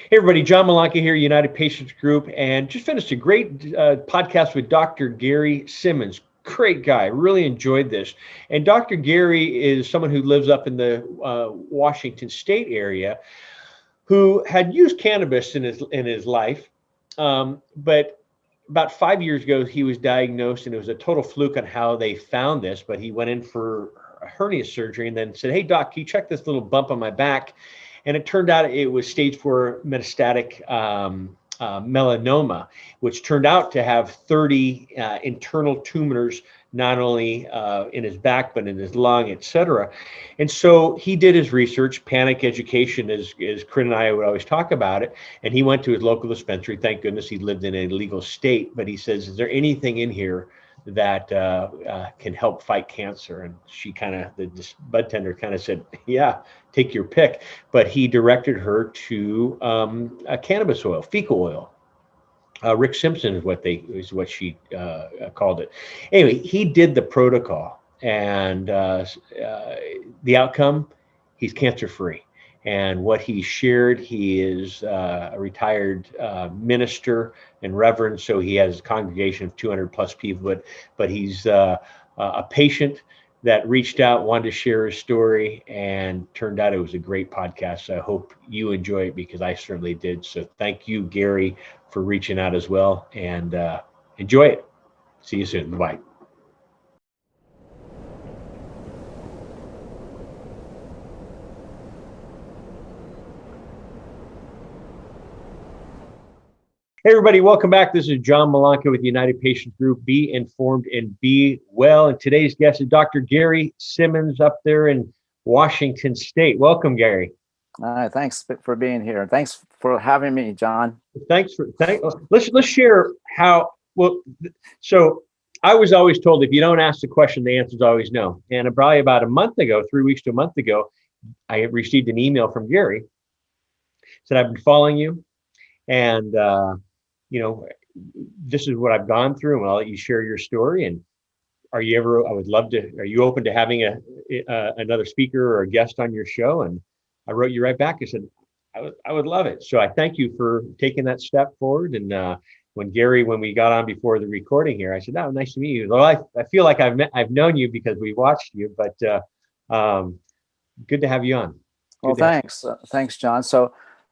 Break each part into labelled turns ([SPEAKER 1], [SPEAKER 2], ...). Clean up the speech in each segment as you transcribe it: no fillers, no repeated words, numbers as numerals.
[SPEAKER 1] Hey everybody, John Malanca here, United Patients Group, and just finished a great podcast with Dr. Gary Simmons. Great guy, really enjoyed this. And Dr. Gary is someone who lives up in the Washington State area, who had used cannabis in his life, but about 5 years ago he was diagnosed, and it was a total fluke on how they found this. But he went in for a hernia surgery, and then said, "Hey doc, can you check this little bump on my back?" And it turned out it was stage 4 metastatic melanoma, which turned out to have 30 internal tumors, not only in his back, but in his lung, et cetera. And so he did his research, panic education, as Corinne and I would always talk about it. And he went to his local dispensary. Thank goodness he lived in a legal state. But he says, "Is there anything in here that can help fight cancer?" And she the bud tender kind of said, "Yeah, take your pick." But he directed her to a cannabis oil, fecal oil. Rick Simpson is what she called it. Anyway, he did the protocol, and the outcome, he's cancer free. And what he shared, he is a retired minister and reverend, so he has a congregation of 200 plus people. But he's a patient that reached out, wanted to share his story, and turned out it was a great podcast. So I hope you enjoy it, because I certainly did. So thank you, Gary, for reaching out as well, and enjoy it. See you soon. Bye. Hey everybody, welcome back. This is John Malanca with United Patients Group. Be informed and be well. And today's guest is Dr. Gary Simmons up there in Washington State. Welcome, Gary.
[SPEAKER 2] Thanks for being here. Thanks for having me, John.
[SPEAKER 1] Let's share how well. So I was always told, if you don't ask the question, the answer is always no. And probably about a month ago, 3 weeks to a month ago, I received an email from Gary. Said, "I've been following you, and this is what I've gone through, and I'll let you share your story. And are you open to having another speaker or a guest on your show?" And I wrote you right back. I said, I would love it. So I thank you for taking that step forward. And when we got on before the recording here, I said, "Oh, nice to meet you." Well, I feel like I've known you because we watched you, but good to have you on.
[SPEAKER 2] Well, thanks. Thanks, John.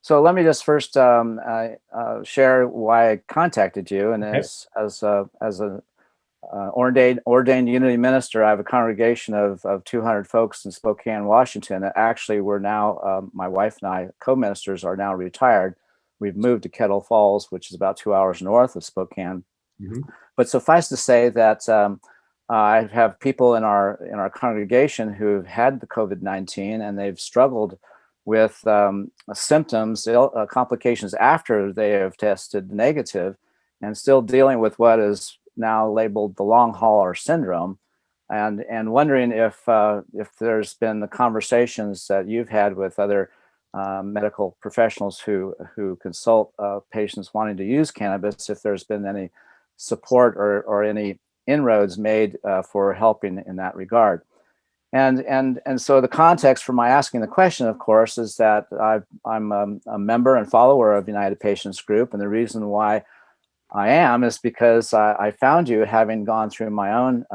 [SPEAKER 2] So let me just first share why I contacted you. And
[SPEAKER 1] Okay.
[SPEAKER 2] as an ordained Unity minister, I have a congregation of 200 folks in Spokane, Washington. Actually, we're now, my wife and I, co-ministers, are now retired. We've moved to Kettle Falls, which is about 2 hours north of Spokane. Mm-hmm. But suffice to say that I have people in our congregation who've had the COVID-19, and they've struggled with symptoms, complications after they have tested negative, and still dealing with what is now labeled the long hauler syndrome, and wondering if there's been the conversations that you've had with other medical professionals who consult patients wanting to use cannabis, if there's been any support or any inroads made for helping in that regard. And so the context for my asking the question, of course, is that I'm a member and follower of United Patients Group, and the reason why I am is because I found you having gone through my own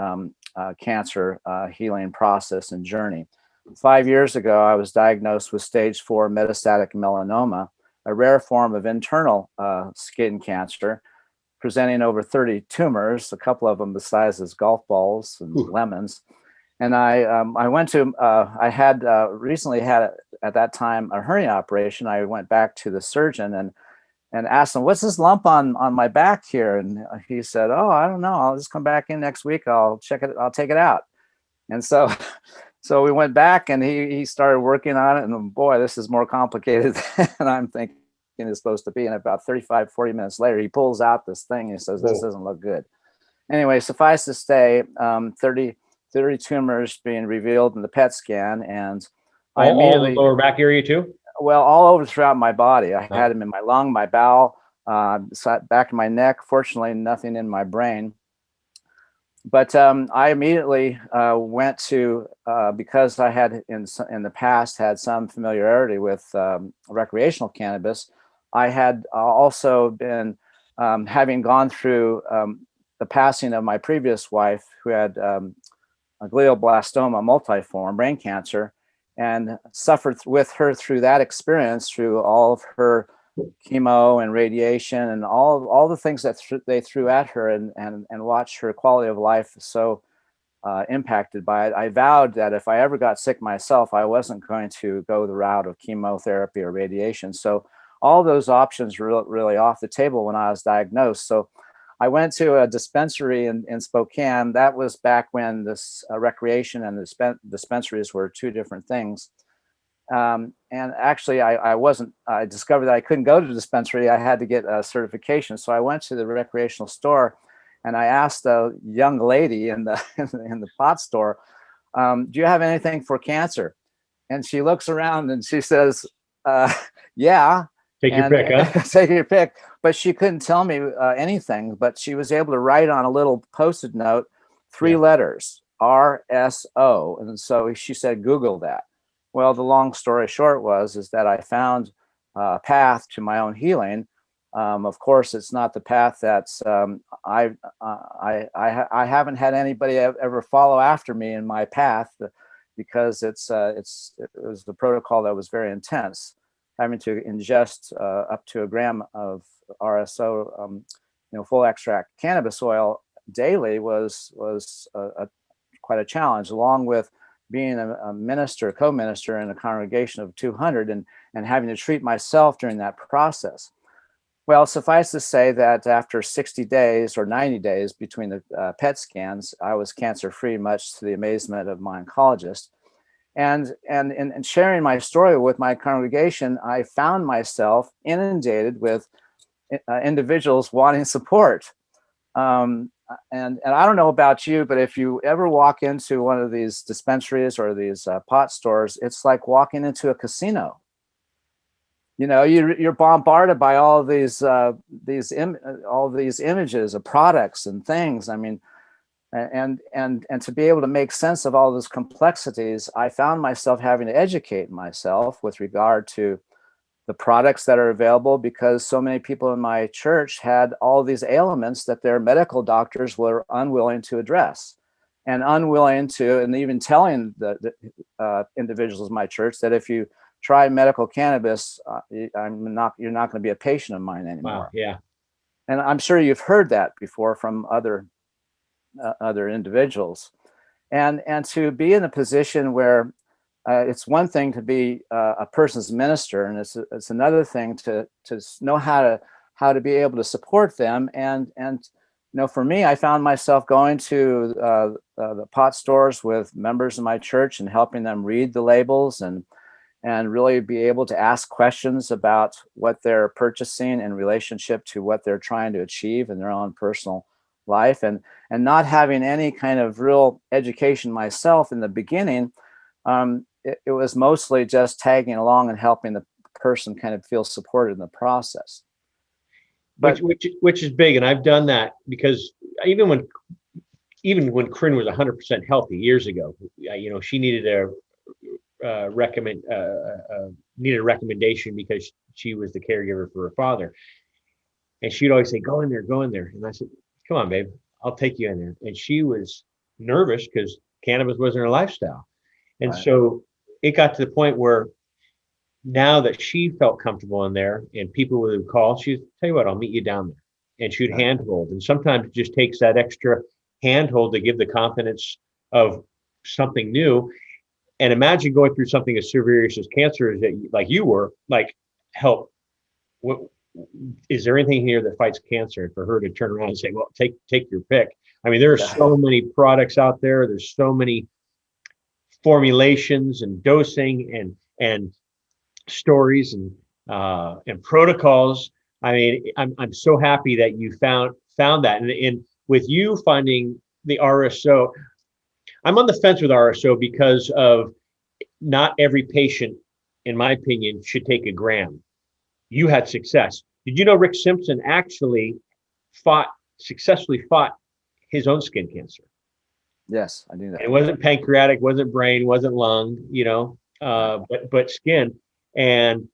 [SPEAKER 2] cancer healing process and journey. 5 years ago, I was diagnosed with stage 4 metastatic melanoma, a rare form of internal skin cancer, presenting over 30 tumors, a couple of them the size as golf balls and lemons. And I went to, I had recently had at that time a hernia operation. I went back to the surgeon and asked him, "What's this lump on my back here?" And he said, "Oh, I don't know. I'll just come back in next week. I'll check it. I'll take it out." And so we went back, and he started working on it. And boy, this is more complicated than I'm thinking it's supposed to be. And about 35, 40 minutes later, he pulls out this thing. And he says, "This doesn't look good." Anyway, suffice to say, 30 tumors being revealed in the PET scan. And I immediately—
[SPEAKER 1] all the lower back area too?
[SPEAKER 2] Well, all over throughout my body. I had them in my lung, my bowel, back of my neck. Fortunately, nothing in my brain. But I immediately went to, because I had in the past had some familiarity with recreational cannabis, I had also been having gone through the passing of my previous wife, who had a glioblastoma multiform brain cancer, and suffered with her through that experience, through all of her chemo and radiation and all the things that they threw at her, and watched her quality of life so impacted by it. I vowed that if I ever got sick myself, I wasn't going to go the route of chemotherapy or radiation. So all those options were really off the table when I was diagnosed. So I went to a dispensary in Spokane. That was back when this recreation and dispensaries were two different things. And actually, I discovered that I couldn't go to the dispensary. I had to get a certification. So I went to the recreational store, and I asked a young lady in the pot store, do you have anything for cancer? And she looks around and she says, yeah.
[SPEAKER 1] Take your pick, huh?
[SPEAKER 2] Take your pick. But she couldn't tell me anything, but she was able to write on a little Post-it note, 3 letters, RSO. And so she said, Google that. Well, the long story short is that I found a path to my own healing. Of course, it's not the path that's I haven't had anybody ever follow after me in my path, because it was the protocol that was very intense. Having to ingest up to a gram of RSO, full extract cannabis oil daily was quite a challenge, along with being a minister, co-minister in a congregation of 200, and having to treat myself during that process. Well, suffice to say that after 60 days or 90 days between the PET scans, I was cancer-free, much to the amazement of my oncologist. And in sharing my story with my congregation, I found myself inundated with individuals wanting support. And I don't know about you, but if you ever walk into one of these dispensaries or these pot stores, it's like walking into a casino. You're bombarded by all of these images of products and things. I mean, and to be able to make sense of all those complexities, I found myself having to educate myself with regard to the products that are available, because so many people in my church had all these ailments that their medical doctors were unwilling to address, and even telling the individuals in my church that if you try medical cannabis, you're not going to be a patient of mine anymore.
[SPEAKER 1] Wow, yeah.
[SPEAKER 2] And I'm sure you've heard that before from other individuals, and to be in a position where it's one thing to be a person's minister, and it's another thing to know how to be able to support them. And for me, I found myself going to the pot stores with members of my church and helping them read the labels and really be able to ask questions about what they're purchasing in relationship to what they're trying to achieve in their own personal life, and not having any kind of real education myself in the beginning. It was mostly just tagging along and helping the person kind of feel supported in the process.
[SPEAKER 1] But which is big, and I've done that, because even when Corinne was 100% healthy years ago, she needed a recommendation because she was the caregiver for her father, and she'd always say, go in there, and I said, come on, babe, I'll take you in there. And she was nervous because cannabis wasn't her lifestyle. And
[SPEAKER 2] Right.
[SPEAKER 1] So it got to the point where now that she felt comfortable in there and people would call, she'd tell you what, I'll meet you down there. And she'd
[SPEAKER 2] Right.
[SPEAKER 1] handhold. And sometimes it just takes that extra handhold to give the confidence of something new. And imagine going through something as serious as cancer, like you were, like, help. What is there anything here that fights cancer? And for her to turn around and say, well, take your pick. I mean, there are so many products out there. There's so many formulations and dosing and stories and protocols. I mean, I'm so happy that you found that. And with you finding the RSO, I'm on the fence with RSO because of not every patient, in my opinion, should take a gram. You had success. Did you know Rick Simpson actually successfully fought his own skin cancer?
[SPEAKER 2] Yes, I knew that.
[SPEAKER 1] It wasn't pancreatic, wasn't brain, wasn't lung, but skin. And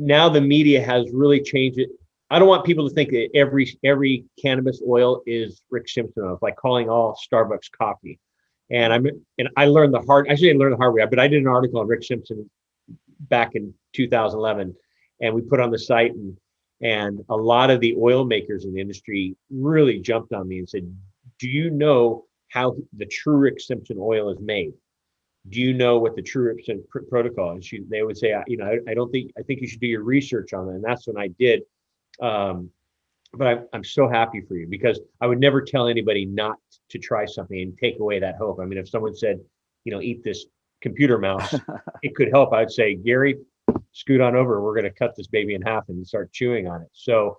[SPEAKER 1] now the media has really changed it. I don't want people to think that every cannabis oil is Rick Simpson oil. It's like calling all Starbucks coffee. And I learned the hard. Actually, I learned the hard way. But I did an article on Rick Simpson back in 2011, and we put on the site, and a lot of the oil makers in the industry really jumped on me and said, "Do you know how the true Rick Simpson oil is made? Do you know what the true Rick Simpson protocol is?" They would say, I don't think. I think you should do your research on it." And that's when I did. But I'm so happy for you, because I would never tell anybody not to try something and take away that hope. I mean, if someone said, eat this computer mouse, it could help. I'd say, Gary, scoot on over. We're going to cut this baby in half and start chewing on it. So,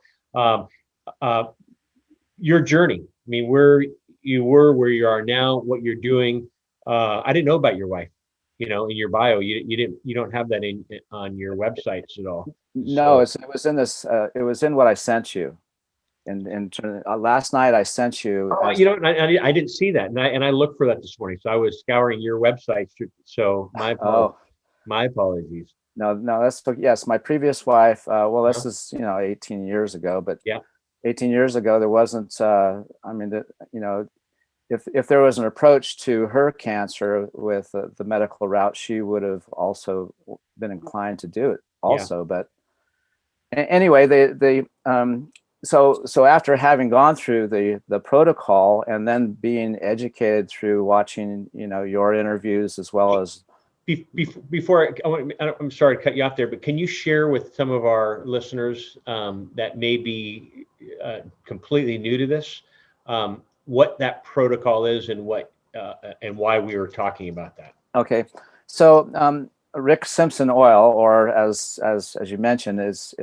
[SPEAKER 1] your journey. I mean, where you were, where you are now, what you're doing. I didn't know about your wife. In your bio, you don't have that on your websites at all.
[SPEAKER 2] No, it was in this. It was in what I sent you. And last night I sent you.
[SPEAKER 1] I didn't see that, and I looked for that this morning. So I was scouring your website. So my apologies.
[SPEAKER 2] No, that's yes. My previous wife. Well, this is 18 years ago, but
[SPEAKER 1] yeah,
[SPEAKER 2] 18 years ago there wasn't. If there was an approach to her cancer with the medical route, she would have also been inclined to do it also. Yeah. But anyway, So after having gone through the protocol and then being educated through watching, your interviews as well as.
[SPEAKER 1] Before I'm sorry to cut you off there, but can you share with some of our listeners that may be completely new to this, what that protocol is and and why we were talking about that?
[SPEAKER 2] Okay, so Rick Simpson oil, or as you mentioned, is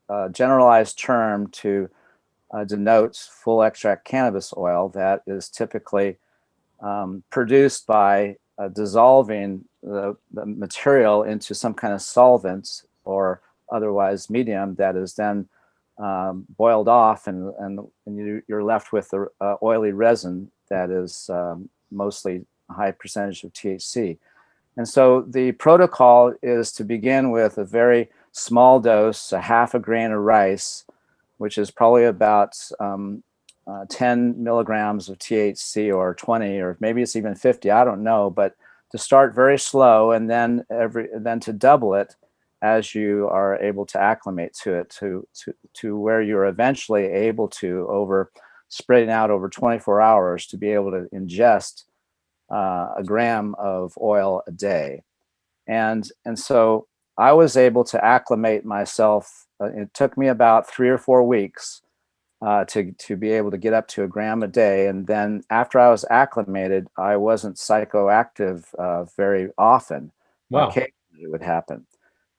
[SPEAKER 2] a generalized term to denotes full extract cannabis oil that is typically produced by dissolving the material into some kind of solvent or otherwise medium that is then boiled off, and you're left with the oily resin that is mostly a high percentage of THC. And so the protocol is to begin with a very small dose, a half a grain of rice, which is probably about 10 milligrams of THC, or 20, or maybe it's even 50. I don't know, but to start very slow, and then to double it as you are able to acclimate to it, to where you're eventually able to, spreading out over 24 hours, to be able to ingest a gram of oil a day. And so I was able to acclimate myself. It took me about 3 or 4 weeks to be able to get up to a gram a day. And then after I was acclimated, I wasn't psychoactive very often.
[SPEAKER 1] Wow.
[SPEAKER 2] Occasionally it would happen.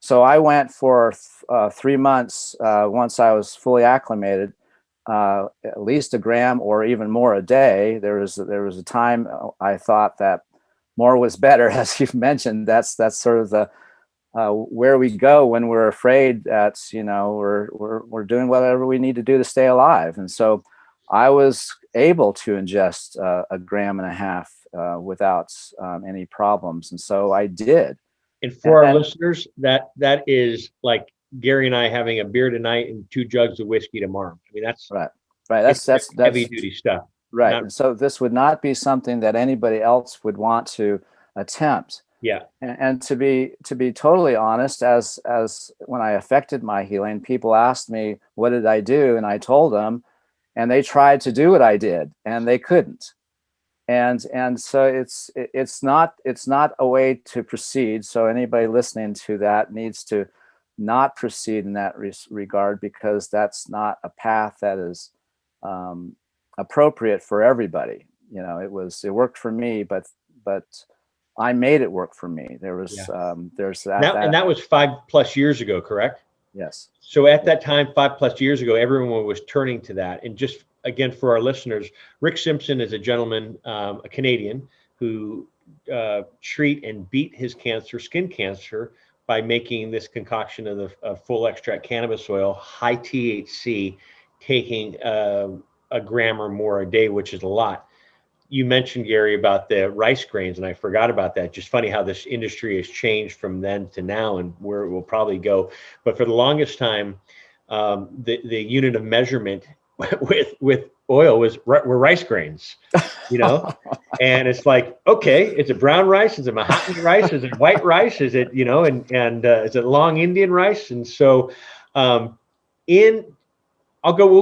[SPEAKER 2] So I went for 3 months, once I was fully acclimated, at least a gram or even more a day. There was a time I thought that more was better, as you've mentioned. That's sort of the where we go when we're afraid that we're doing whatever we need to do to stay alive. And so I was able to ingest a gram and a half without any problems, and so I did.
[SPEAKER 1] And for our listeners, that is like Gary and I having a beer tonight and 2 jugs of whiskey tomorrow. I mean, that's
[SPEAKER 2] right. That's
[SPEAKER 1] heavy duty stuff.
[SPEAKER 2] Right. And so this would not be something that anybody else would want to attempt.
[SPEAKER 1] Yeah.
[SPEAKER 2] And to be totally honest, as when I affected my healing, people asked me, what did I do? And I told them, and they tried to do what I did, and they couldn't. And so it's not a way to proceed. So anybody listening to that needs to not proceed in that regard, because that's not a path that is appropriate for everybody. It worked for me, but I made it work for me. There's that.
[SPEAKER 1] And that was 5+ years ago, correct?
[SPEAKER 2] Yes.
[SPEAKER 1] So at that time, 5+ years ago, everyone was turning to that. And just again, for our listeners, Rick Simpson is a gentleman, a Canadian, who treat and beat his skin cancer, by making this concoction of the full extract cannabis oil, high THC, taking a gram or more a day, which is a lot. you mentioned, Gary, about the rice grains, and I forgot about that. Just funny how this industry has changed from then to now and where it will probably go. But for the longest time, the unit of measurement with oil were rice grains, you know. And it's like, okay, is it brown rice? Is it Mahotany rice? Is it white rice? Is it, you know, and is it long Indian rice? And so, we'll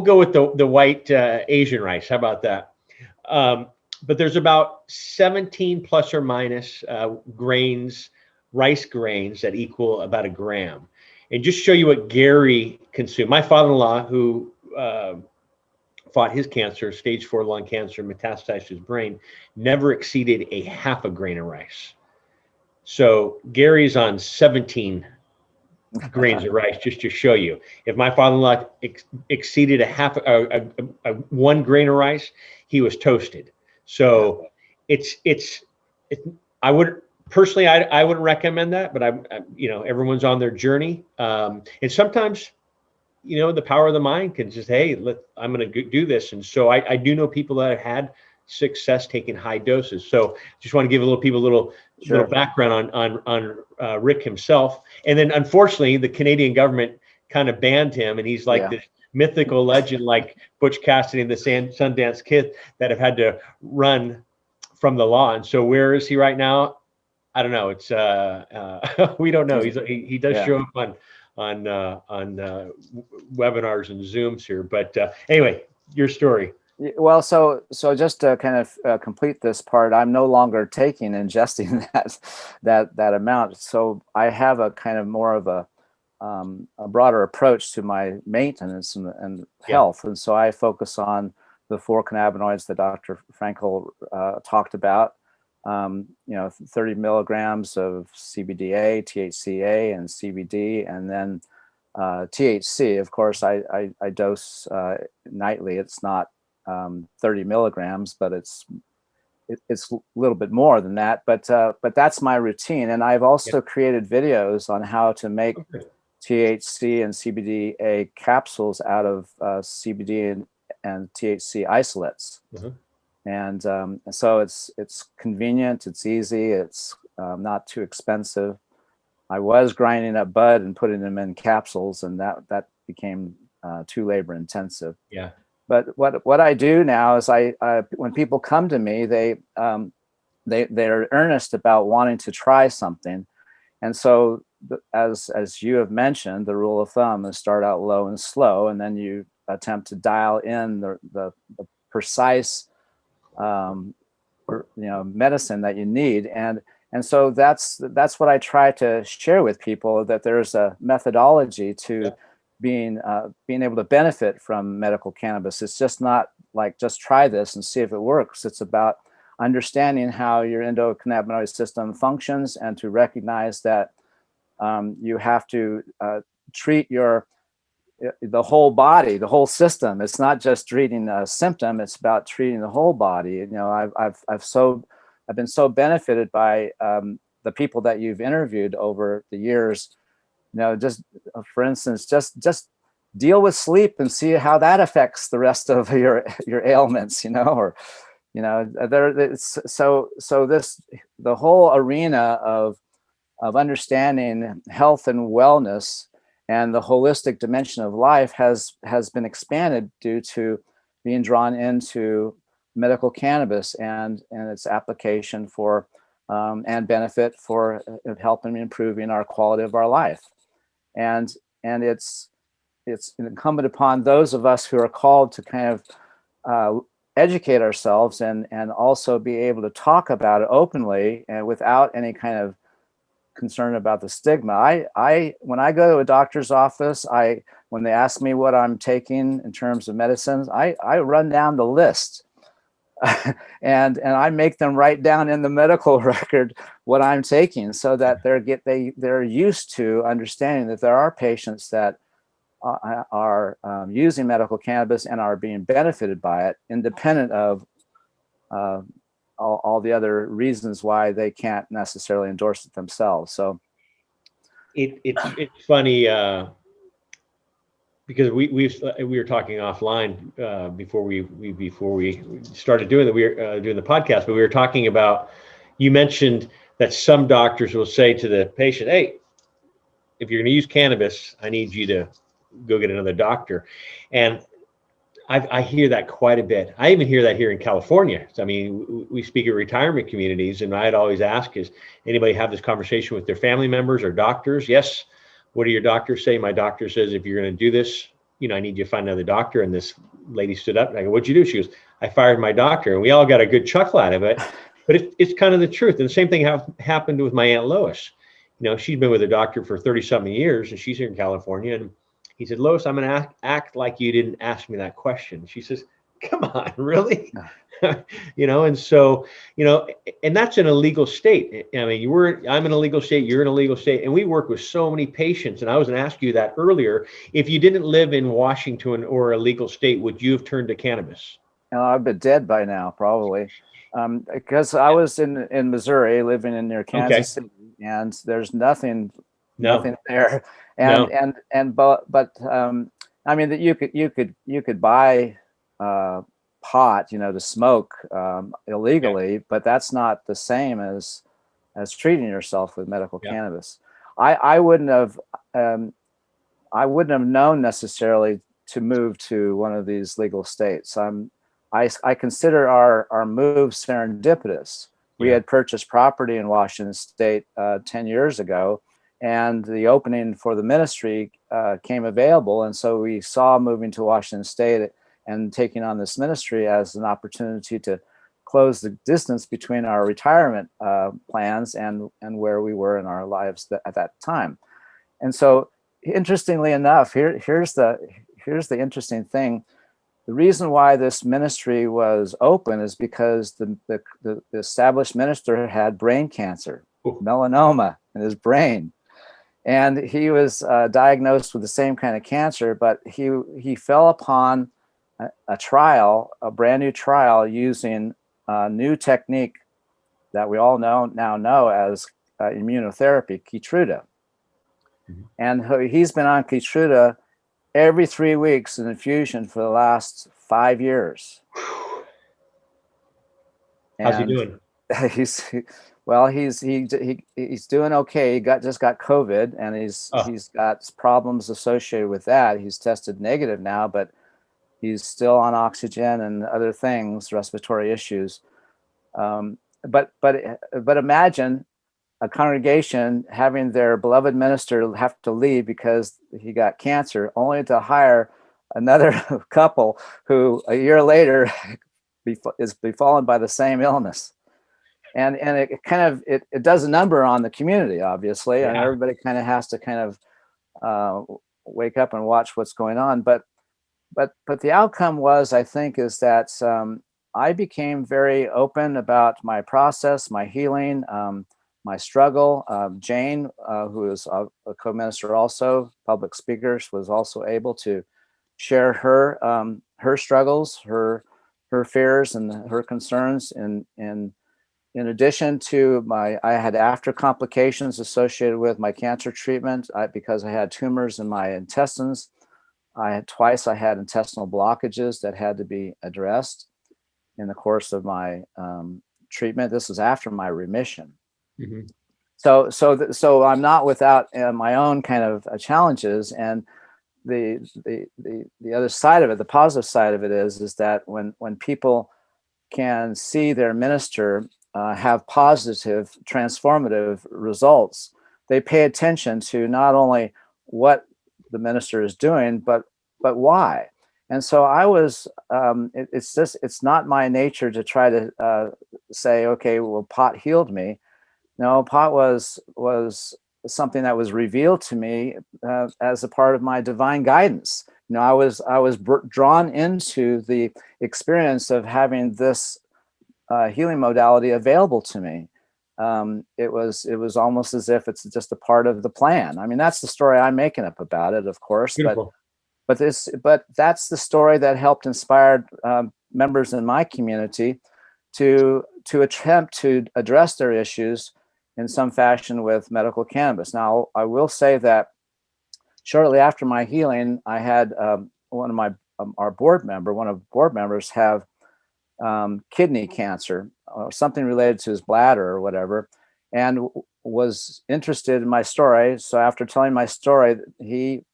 [SPEAKER 1] go with the white Asian rice. How about that? But there's about 17 plus or minus rice grains that equal about a gram. And just show you what Gary consumed. My father-in-law, who fought his cancer, stage 4 lung cancer, metastasized his brain, never exceeded a half a grain of rice. So Gary's on 17 grains of rice, just to show you. If my father-in-law exceeded a 1 grain of rice, he was toasted. So I would personally, I wouldn't recommend that, but everyone's on their journey. And sometimes, the power of the mind can just, hey, I'm going to do this. And so I do know people that have had success taking high doses. So just want to give a little background on Rick himself. And then unfortunately, the Canadian government kind of banned him, and he's like this mythical legend, like Butch Cassidy and the Sundance Kid, that have had to run from the law. And so where is he right now? I don't know. It's we don't know. He does show up on webinars and Zooms here. But anyway, your story.
[SPEAKER 2] Well, so just to kind of complete this part, I'm no longer ingesting that amount. So I have a kind of more of a broader approach to my maintenance and health, and so I focus on the 4 cannabinoids that Dr. Frankel talked about. 30 milligrams of CBDA, THCA, and CBD, and then THC. Of course, I dose nightly. It's not 30 milligrams, but it's a little bit more than that. But that's my routine, and I've also created videos on how to make THC and CBDA capsules out of CBD and THC isolates. Mm-hmm. And so it's convenient, it's easy, it's not too expensive. I was grinding up bud and putting them in capsules, and that became too labor intensive.
[SPEAKER 1] Yeah.
[SPEAKER 2] But what I do now is when people come to me, they're earnest about wanting to try something, and so as you have mentioned, the rule of thumb is start out low and slow, and then you attempt to dial in the precise medicine that you need, and so that's what I try to share with people, that there's a methodology to being able to benefit from medical cannabis. It's just not like just try this and see if it works. It's about understanding how your endocannabinoid system functions, and to recognize that you have to treat the whole body, the whole system. It's not just treating a symptom; it's about treating the whole body. I've been so benefited by the people that you've interviewed over the years. Just for instance, just deal with sleep and see how that affects the rest of your ailments. The whole arena of understanding health and wellness and the holistic dimension of life has been expanded due to being drawn into medical cannabis and its application for and benefit for helping improving our quality of our life. And it's incumbent upon those of us who are called to kind of educate ourselves and also be able to talk about it openly and without any kind of concern about the stigma. When I go to a doctor's office, when they ask me what I'm taking in terms of medicines, I run down the list. and I make them write down in the medical record what I'm taking, so that they're used to understanding that there are patients that are using medical cannabis and are being benefited by it, independent of all the other reasons why they can't necessarily endorse it themselves. So
[SPEAKER 1] it's funny because we were talking offline before we started doing doing the podcast, but we were talking about, you mentioned that some doctors will say to the patient, "Hey, if you're going to use cannabis, I need you to go get another doctor," and I hear that quite a bit. I even hear that here in California. I mean, we speak at retirement communities, and I'd always ask, is anybody have this conversation with their family members or doctors? Yes. What do your doctors say? My doctor says, if you're going to do this, I need you to find another doctor. And this lady stood up and I go, "What'd you do?" She goes, "I fired my doctor." And we all got a good chuckle out of it, but it's kind of the truth. And the same thing happened with my Aunt Lois. She's been with a doctor for 30 something years, and she's here in California. And he said, "Lois, I'm going to act like you didn't ask me that question." She says, "Come on, really?" And so, and that's an illegal state. I mean, I'm in a legal state, you're in a legal state, and we work with so many patients. And I was going to ask you that earlier. If you didn't live in Washington or a legal state, would you have turned to cannabis?
[SPEAKER 2] I've been dead by now, probably. Because I was in Missouri, living in near Kansas City, and there's nothing there. But I mean, that you could buy pot, to smoke illegally, but that's not the same as treating yourself with medical cannabis. I wouldn't have known necessarily to move to one of these legal states. I consider our move serendipitous. We had purchased property in Washington State 10 years ago, and the opening for the ministry came available. And so we saw moving to Washington State and taking on this ministry as an opportunity to close the distance between our retirement plans and where we were in our lives at that time. And so, interestingly enough, here's the interesting thing. The reason why this ministry was open is because the established minister had brain cancer, melanoma in his brain. And he was diagnosed with the same kind of cancer, but he fell upon a brand new trial using a new technique that we all now know as immunotherapy, Keytruda. Mm-hmm. And he's been on Keytruda every 3 weeks, an infusion for the last 5 years.
[SPEAKER 1] How's he doing?
[SPEAKER 2] He's doing okay. He just got COVID, and he's got problems associated with that. He's tested negative now, but he's still on oxygen and other things, respiratory issues. But imagine a congregation having their beloved minister have to leave because he got cancer, only to hire another couple who a year later is befallen by the same illness. And it kind of it does a number on the community, obviously, and everybody kind of has to kind of wake up and watch what's going on. But the outcome was, I think, is that I became very open about my process, my healing, my struggle. Jane, who is a co-minister also, public speakers, was also able to share her struggles, her fears, and her concerns. In addition to I had after complications associated with my cancer treatment because I had tumors in my intestines. I had intestinal blockages that had to be addressed in the course of my treatment. This was after my remission. Mm-hmm. So I'm not without my own kind of challenges. And the other side of it, the positive side of it is that when people can see their minister have positive, transformative results, they pay attention to not only what the minister is doing, but why. And so I was, it's not my nature to try to say, okay, well, pot healed me. No, pot was something that was revealed to me as a part of my divine guidance. I was drawn into the experience of having this healing modality available to me. It was almost as if it's just a part of the plan. I mean, that's the story I'm making up about it, of course. Beautiful. But that's the story that helped inspire members in my community to attempt to address their issues in some fashion with medical cannabis. Now, I will say that shortly after my healing, I had one of board members have kidney cancer, something related to his bladder or whatever, and was interested in my story. So after telling my story, he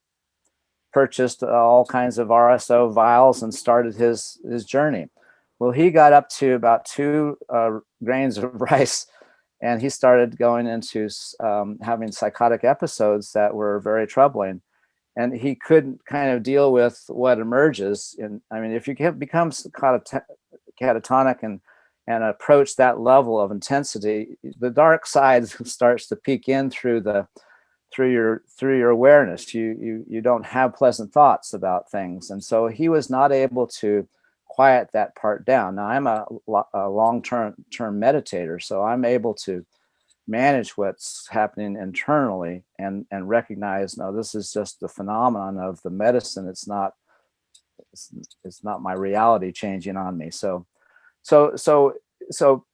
[SPEAKER 2] purchased all kinds of RSO vials and started his journey. Well, he got up to about 2 grains of rice, and he started going into having psychotic episodes that were very troubling. And he couldn't kind of deal with what emerges. And I mean, if you become catatonic and approach that level of intensity, the dark side starts to peek in through your awareness. You don't have pleasant thoughts about things, and so he was not able to quiet that part down. Now I'm a long-term meditator, so I'm able to manage what's happening internally and recognize, no, this is just the phenomenon of the medicine. It's not my reality changing on me. So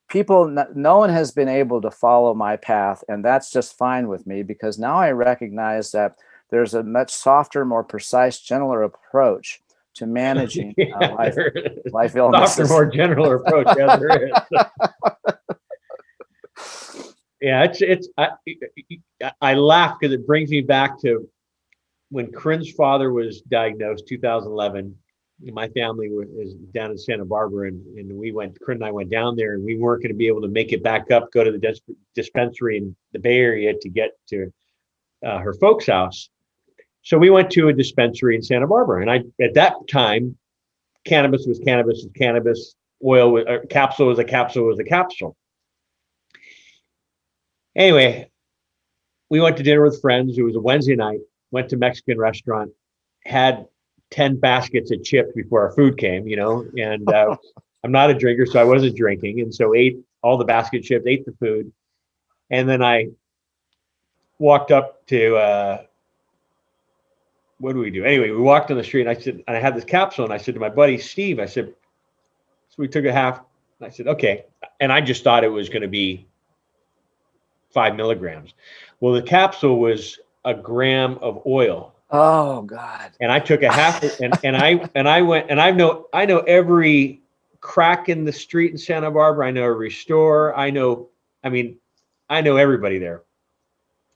[SPEAKER 2] people, no one has been able to follow my path, and that's just fine with me, because now I recognize that there's a much softer, more precise, gentler approach to managing life illnesses.
[SPEAKER 1] Softer, more general approach. Yeah, there is. Yeah, I laugh because it brings me back to when Corinne's father was diagnosed, 2011. My family is down in Santa Barbara, and Corinne and I went down there, and we weren't going to be able to make it back up, go to the dispensary in the Bay Area to get to her folks' house. So we went to a dispensary in Santa Barbara, and at that time, cannabis was cannabis, oil capsule was a capsule. Anyway, we went to dinner with friends. It was a Wednesday night, went to Mexican restaurant, had 10 baskets of chips before our food came, and I'm not a drinker, so I wasn't drinking. And so ate all the basket chips, ate the food. And then I walked up to, what do we do? Anyway, we walked on the street, and I had this capsule, and I said to my buddy, Steve, I said, so we took a half, and I said, okay. And I just thought it was going to be 5 milligrams. Well, the capsule was a gram of oil.
[SPEAKER 2] Oh God!
[SPEAKER 1] And I took a half, and I went, and I know every crack in the street in Santa Barbara. I know every store. I know everybody there.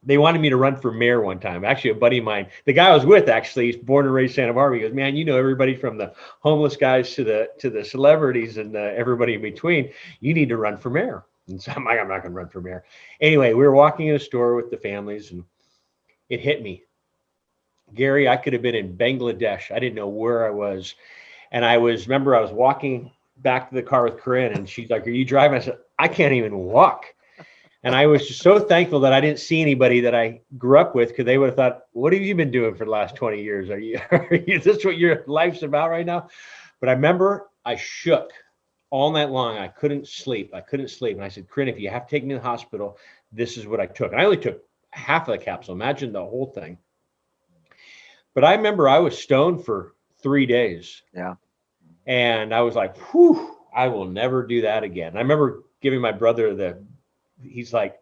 [SPEAKER 1] They wanted me to run for mayor one time. Actually, a buddy of mine, the guy I was with, actually, he's born and raised Santa Barbara. He goes, man, you know everybody from the homeless guys to the celebrities and everybody in between. You need to run for mayor. And so I'm like, I'm not going to run for mayor. Anyway, we were walking in a store with the families, and it hit me. Gary, I could have been in Bangladesh. I didn't know where I was. And I was walking back to the car with Corinne, and she's like, are you driving? I said, I can't even walk. And I was just so thankful that I didn't see anybody that I grew up with, because they would have thought, what have you been doing for the last 20 years? Is this what your life's about right now? But I remember I shook all night long. I couldn't sleep. And I said, Corinne, if you have to take me to the hospital, this is what I took. And I only took half of the capsule. Imagine the whole thing. But I remember I was stoned for 3 days.
[SPEAKER 2] Yeah.
[SPEAKER 1] And I was like, whew, I will never do that again. And I remember giving my brother he's like,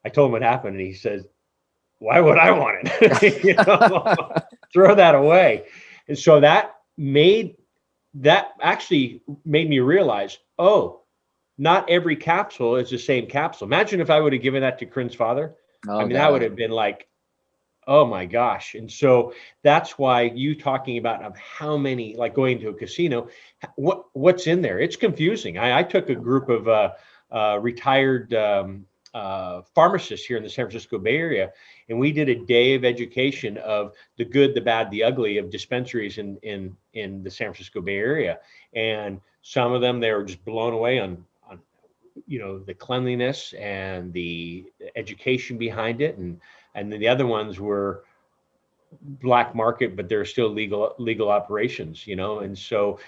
[SPEAKER 1] I told him what happened, and he says, why would I want it? Throw that away. And so that actually made me realize, oh, not every capsule is the same capsule. Imagine if I would have given that to Corinne's father. That would have been like, oh my gosh. And so that's why you talking about of how many, like going to a casino, what's in there? It's confusing. I took a group of retired pharmacists here in the San Francisco Bay Area, and we did a day of education of the good, the bad, the ugly of dispensaries in the San Francisco Bay Area. And some of them, they were just blown away on the cleanliness and the education behind it, and then the other ones were black market, but they're still legal operations, and so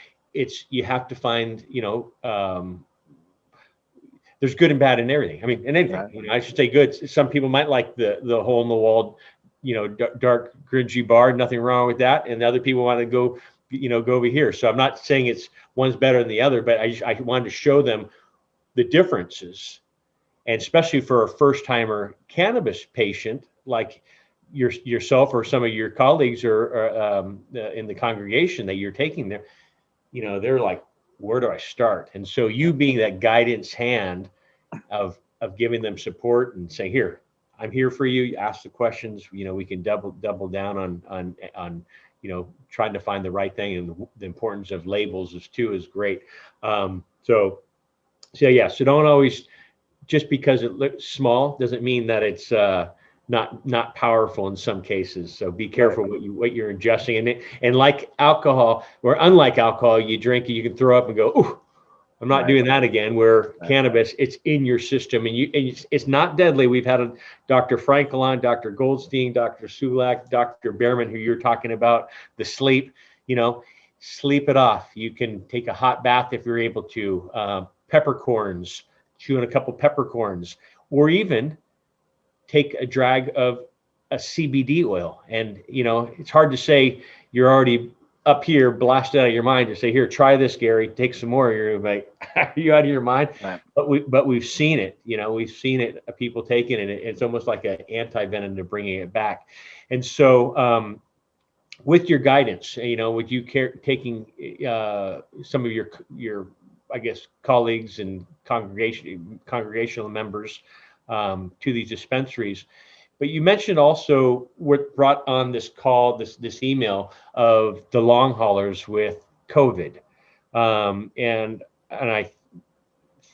[SPEAKER 1] you have to find, there's good and bad in everything. I mean, in anything, I should say good. Some people might like the hole in the wall, dark, grungy bar, nothing wrong with that. And other people want to go over here. So I'm not saying it's one's better than the other, but I wanted to show them the differences. And especially for a first timer cannabis patient, like yourself or some of your colleagues or in the congregation that you're taking there, they're like, where do I start? And so you being that guidance hand of giving them support and say, here, I'm here for you. Ask the questions. We can double down on trying to find the right thing, and the importance of labels is great. So yeah. So don't always, just because it looks small doesn't mean that it's not powerful in some cases. So be careful what you're ingesting. And like alcohol, or unlike alcohol, you drink it, you can throw up and go, ooh, I'm not doing that again. Where cannabis, it's in your system, and it's not deadly. We've had a Dr. Frankel on, Dr. Goldstein, Dr. Sulak, Dr. Behrman, who you're talking about, the sleep, sleep it off. You can take a hot bath if you're able to, peppercorns, chewing a couple peppercorns, or even take a drag of a CBD oil. And, it's hard to say you're already up here blasted out of your mind to say, here, try this, Gary, take some more. You're like, are you out of your mind?
[SPEAKER 2] Right.
[SPEAKER 1] But we've seen it, we've seen it, people taking it. It's almost like an anti-venom to bringing it back. And so with your guidance, with you taking some of your, I guess, colleagues and congregational members to these dispensaries. But you mentioned also what brought on this call, this email of the long haulers with COVID, and I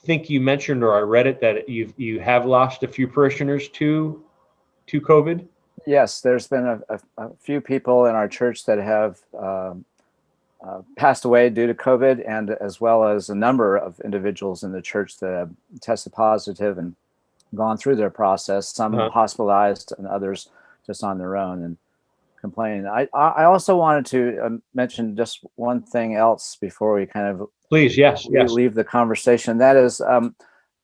[SPEAKER 1] think you mentioned, or I read it, that you have lost a few parishioners to COVID.
[SPEAKER 2] Yes, there's been a few people in our church that have passed away due to COVID, and as well as a number of individuals in the church that have tested positive and gone through their process, some hospitalized and others just on their own and complaining. I also wanted to mention just one thing else before we kind of leave the conversation. That is,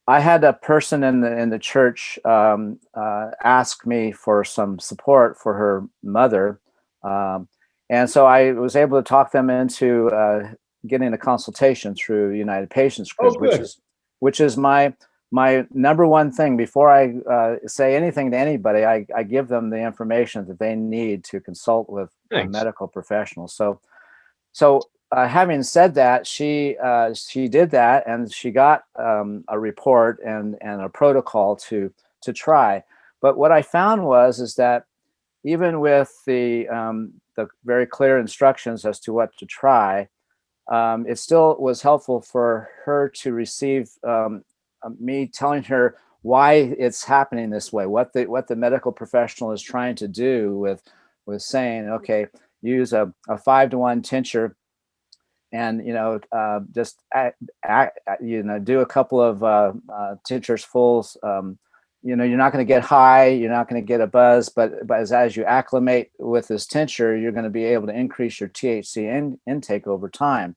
[SPEAKER 2] I had a person in the church ask me for some support for her mother, and so I was able to talk them into getting a consultation through United Patients Group, which is my number one thing. Before I say anything to anybody, I give them the information that they need to consult with a medical professional. So having said that, she did that, and she got a report and a protocol to try. But what I found is that even with the very clear instructions as to what to try, it still was helpful for her to receive me telling her why it's happening this way, what the medical professional is trying to do with saying, okay, use a 5-to-1 tincture, and just do a couple of tinctures fulls. You're not going to get high, you're not going to get a buzz, but as you acclimate with this tincture, you're going to be able to increase your THC intake over time.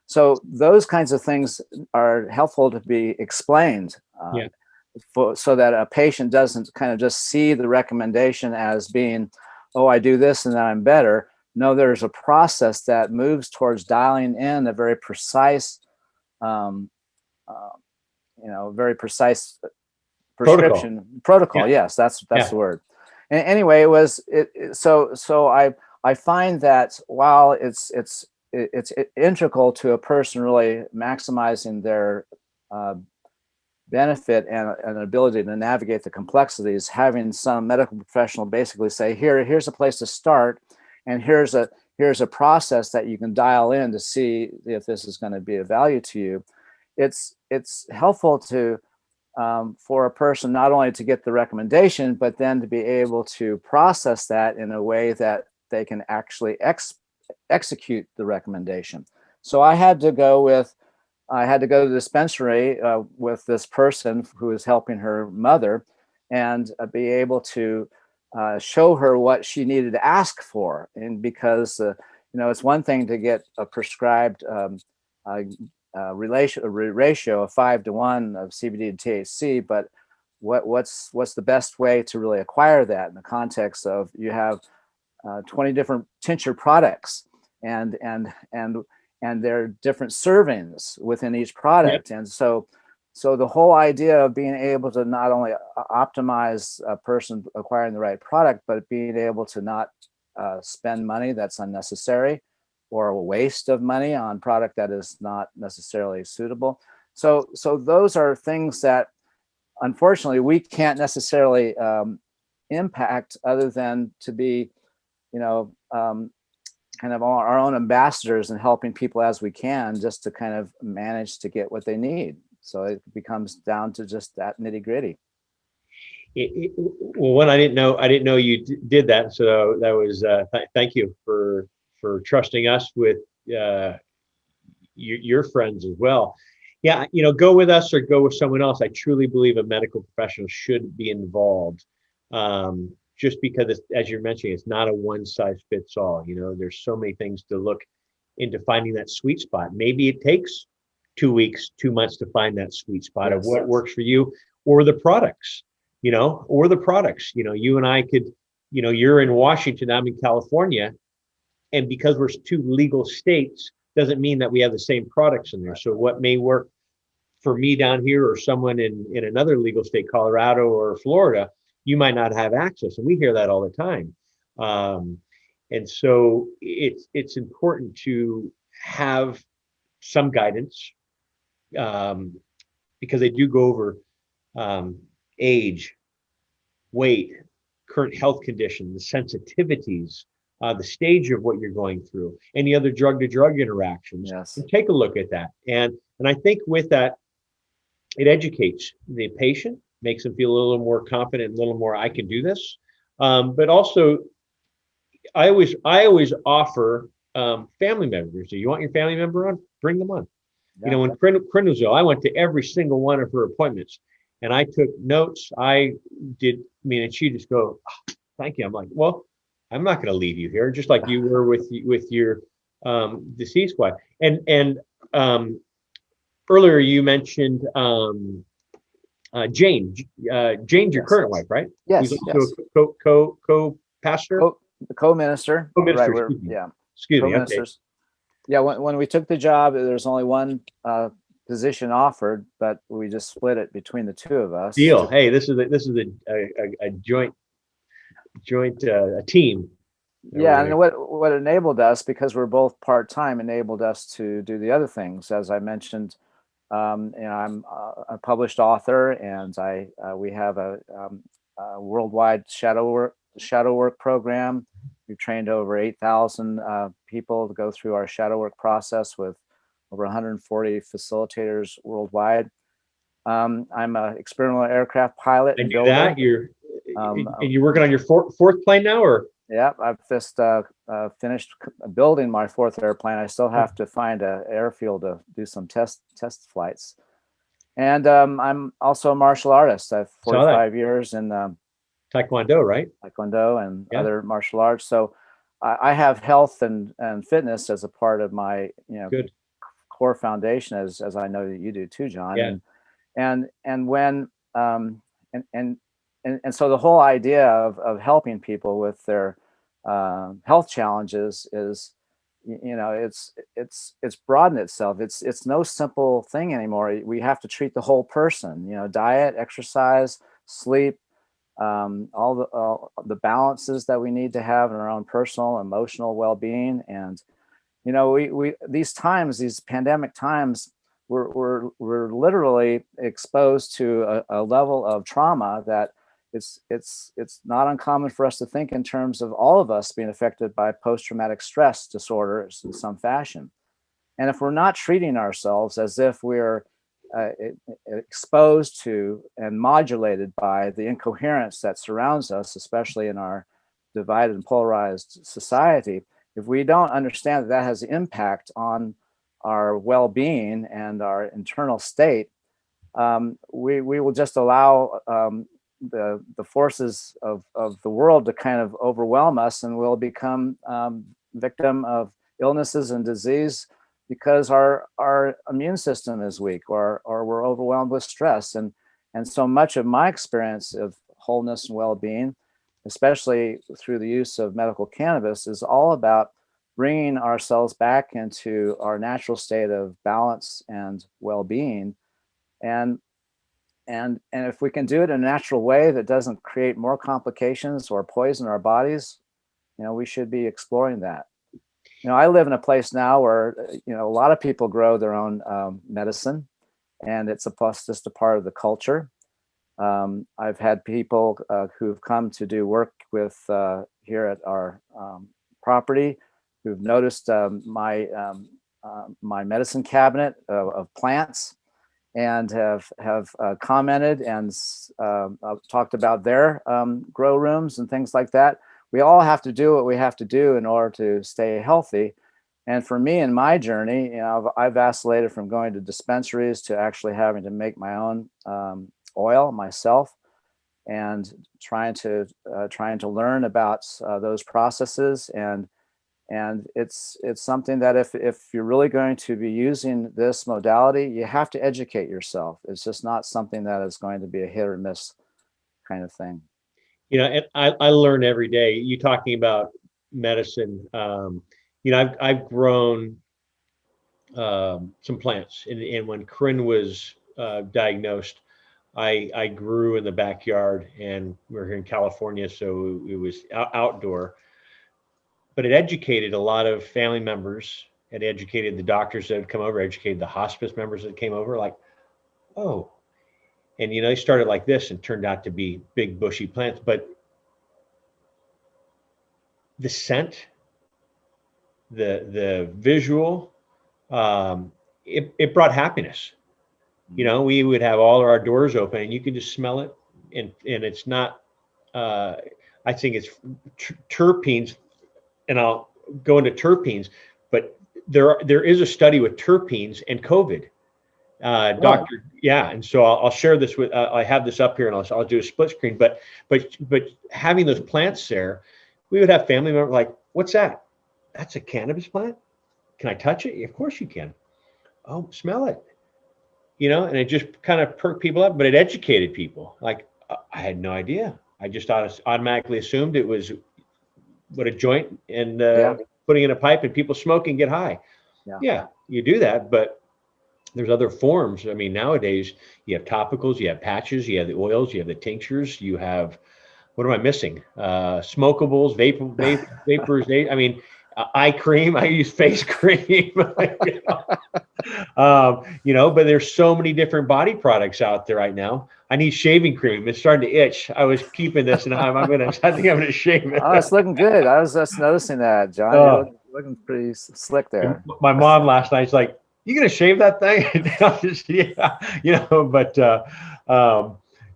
[SPEAKER 2] So those kinds of things are helpful to be explained, so that a patient doesn't kind of just see the recommendation as being, oh, I do this and then I'm better. No, there's a process that moves towards dialing in a very precise, very precise prescription protocol. Yes, that's the word. And anyway, so I find that while it's integral to a person really maximizing their benefit and ability to navigate the complexities, having some medical professional basically say, here's a place to start, and here's a process that you can dial in to see if this is going to be of value to you. It's helpful to for a person not only to get the recommendation, but then to be able to process that in a way that they can actually execute the recommendation. So I had to go to the dispensary with this person who was helping her mother, and be able to show her what she needed to ask for. And because it's one thing to get a prescribed ratio of 5-to-1 of CBD to THC, but what's the best way to really acquire that in the context of you have 20 different tincture products, and there are different servings within each product. And so So the whole idea of being able to not only optimize a person acquiring the right product, but being able to not spend money that's unnecessary or a waste of money on product that is not necessarily suitable. So those are things that unfortunately we can't necessarily impact other than to be, you know, kind of our own ambassadors and helping people as we can, just to kind of manage to get what they need. So it becomes down to just that nitty gritty.
[SPEAKER 1] Well, one, I didn't know you did that. So that was, thank you for trusting us with your friends as well. Yeah, go with us or go with someone else. I truly believe a medical professional should be involved. Just because it's, as you're mentioning, it's not a one size fits all. There's so many things to look into finding that sweet spot. Maybe it takes 2 weeks, 2 months to find that sweet spot of what works for you, or the products, you and I could, you're in Washington, I'm in California. And because we're two legal states, doesn't mean that we have the same products in there. So what may work for me down here or someone in another legal state, Colorado or Florida, you might not have access. And we hear that all the time. And so it's important to have some guidance, because they do go over age, weight, current health condition, the sensitivities, the stage of what you're going through, any other drug to drug interactions.
[SPEAKER 2] Yes.
[SPEAKER 1] And take a look at that. And I think with that, it educates the patient, makes them feel a little more confident, a little more, I can do this. But also, I always offer family members. Do you want your family member on? Bring them on.
[SPEAKER 2] Yeah.
[SPEAKER 1] When Corinne was ill, I went to every single one of her appointments, and I took notes. And she just go, oh, thank you. I'm like, well, I'm not going to leave you here, just like you were with your deceased wife. And earlier you mentioned Jane. Jane's your current wife, right?
[SPEAKER 2] Yes.
[SPEAKER 1] Who's also co-pastor?
[SPEAKER 2] Co-minister.
[SPEAKER 1] Co-minister,
[SPEAKER 2] Right.
[SPEAKER 1] Excuse me.
[SPEAKER 2] Co-ministers. Okay. Yeah. When we took the job, there's only one position offered, but we just split it between the two of us.
[SPEAKER 1] Deal. Hey, this is a joint a team.
[SPEAKER 2] Yeah, and what enabled us, because we're both part-time, enabled us to do the other things. As I mentioned, I'm a published author, and we have a worldwide shadow work program. We've trained over 8,000 people to go through our shadow work process with over 140 facilitators worldwide. I'm an experimental aircraft pilot and builder.
[SPEAKER 1] That you're working on your fourth plane now, or?
[SPEAKER 2] Yeah, I've just finished building my fourth airplane. I still have to find an airfield to do some test flights. And I'm also a martial artist. I have 45 years in
[SPEAKER 1] Taekwondo, right?
[SPEAKER 2] Taekwondo and other martial arts. So I have health and fitness as a part of my
[SPEAKER 1] Good.
[SPEAKER 2] core foundation, as I know that you do too, John.
[SPEAKER 1] Yeah.
[SPEAKER 2] And when and so the whole idea of helping people with their health challenges is, it's broadened itself. It's no simple thing anymore. We have to treat the whole person. Diet, exercise, sleep, all the balances that we need to have in our own personal, emotional well-being. And we these pandemic times, we're literally exposed to a level of trauma that it's not uncommon for us to think in terms of all of us being affected by post-traumatic stress disorders in some fashion. And if we're not treating ourselves as if we're exposed to and modulated by the incoherence that surrounds us, especially in our divided and polarized society, if we don't understand that has impact on our well-being and our internal state, we will just allow the forces of the world to kind of overwhelm us, and we'll become victim of illnesses and disease because our immune system is weak, or we're overwhelmed with stress. And so much of my experience of wholeness and well-being, especially through the use of medical cannabis, is all about bringing ourselves back into our natural state of balance and well-being, And if we can do it in a natural way that doesn't create more complications or poison our bodies, we should be exploring that. I live in a place now where, a lot of people grow their own medicine, and it's just a part of the culture. I've had people who've come to do work with here at our property who've noticed my medicine cabinet of plants, and have commented and talked about their grow rooms and things like that. We all have to do what we have to do in order to stay healthy. And for me in my journey, I've vacillated from going to dispensaries to actually having to make my own oil myself, and trying to learn about those processes. And it's something that if you're really going to be using this modality, you have to educate yourself. It's just not something that is going to be a hit or miss kind of thing.
[SPEAKER 1] And I learn every day. You talking about medicine. I've grown some plants, and when Corinne was diagnosed, I grew in the backyard, and we're here in California, so it was outdoor. But it educated a lot of family members. It educated the doctors that had come over, educated the hospice members that came over, like, oh, and they started like this and turned out to be big bushy plants. But the scent, the visual, it brought happiness. We would have all of our doors open, and you could just smell it, and it's not. I think it's terpenes, and I'll go into terpenes, but there is a study with terpenes and COVID. Doctor, yeah, and so I'll share this with. I have this up here, and I'll do a split screen. But having those plants there, we would have family members like, "What's that? That's a cannabis plant. Can I touch it? Of course you can. Oh, smell it." And it just kind of perked people up, but it educated people. Like, I had no idea. I just automatically assumed it was what a joint and putting in a pipe and people smoke and get high. Yeah, you do that, but there's other forms. I mean, nowadays you have topicals, you have patches, you have the oils, you have the tinctures, you have, what am I missing? Smokables, vapors. I mean, eye cream. I use face cream. But there's so many different body products out there right now. I need shaving cream. It's starting to itch. I was keeping this, and I think I'm gonna shave it.
[SPEAKER 2] Oh, it's looking good. I was just noticing that, John. You're looking pretty slick there.
[SPEAKER 1] My mom last night's like, "You gonna shave that thing?" Yeah, but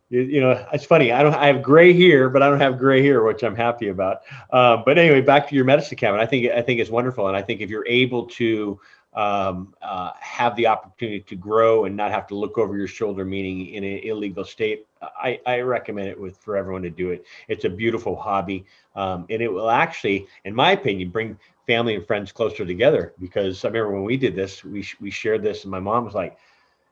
[SPEAKER 1] it's funny. I have gray hair, but I don't have gray hair, which I'm happy about. But anyway, back to your medicine cabinet. I think it's wonderful, and I think if you're able to have the opportunity to grow and not have to look over your shoulder, meaning in an illegal state, I recommend it for everyone to do it. It's a beautiful hobby, and it will actually, in my opinion, bring family and friends closer together. Because I remember when we did this, we shared this, and my mom was like,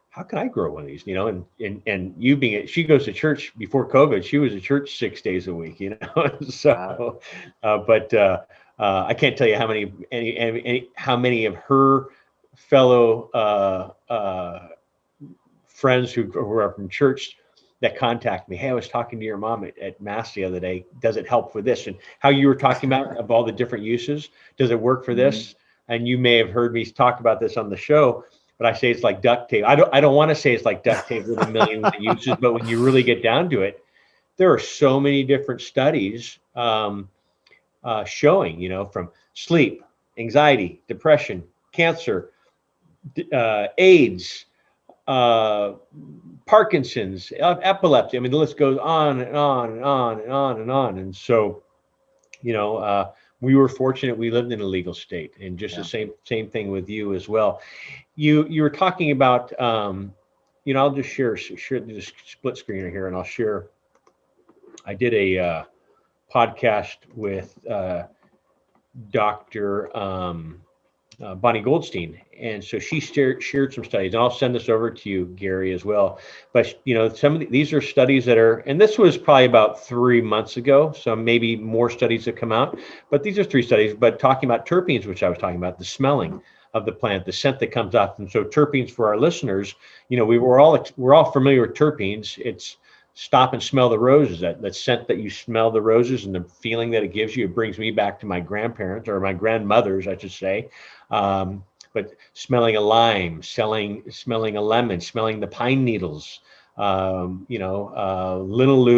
[SPEAKER 1] how can I grow one of these? And you being she goes to church before COVID, she was at church 6 days a week, so, but I can't tell you how many of her fellow friends who are from church that contact me. Hey, I was talking to your mom at Mass the other day. Does it help for this? And how you were talking about of all the different uses. Does it work for this? And you may have heard me talk about this on the show, but I say it's like duct tape. I don't want to say it's like duct tape with a million uses, but when you really get down to it, there are so many different studies showing, from sleep, anxiety, depression, cancer, AIDS, Parkinson's, epilepsy. I mean, the list goes on and on and on and on and on. And so, we were fortunate we lived in a legal state, and just the same thing with you as well. You were talking about, I'll just share this split screen here, and I'll share. I did a podcast with Dr. Bonnie Goldstein, and so she shared some studies, and I'll send this over to you, Gary, as well. But some of these are studies that are, and this was probably about 3 months ago, so maybe more studies have come out. But these are 3 studies, but talking about terpenes, which I was talking about, the smelling of the plant, the scent that comes off. And so terpenes for our listeners, we're all familiar with terpenes. It's stop and smell the roses. That scent that you smell the roses and the feeling that it gives you. It brings me back to my grandparents, or my grandmothers, I should say. But smelling a lime, smelling a lemon, smelling the pine needles, linalool,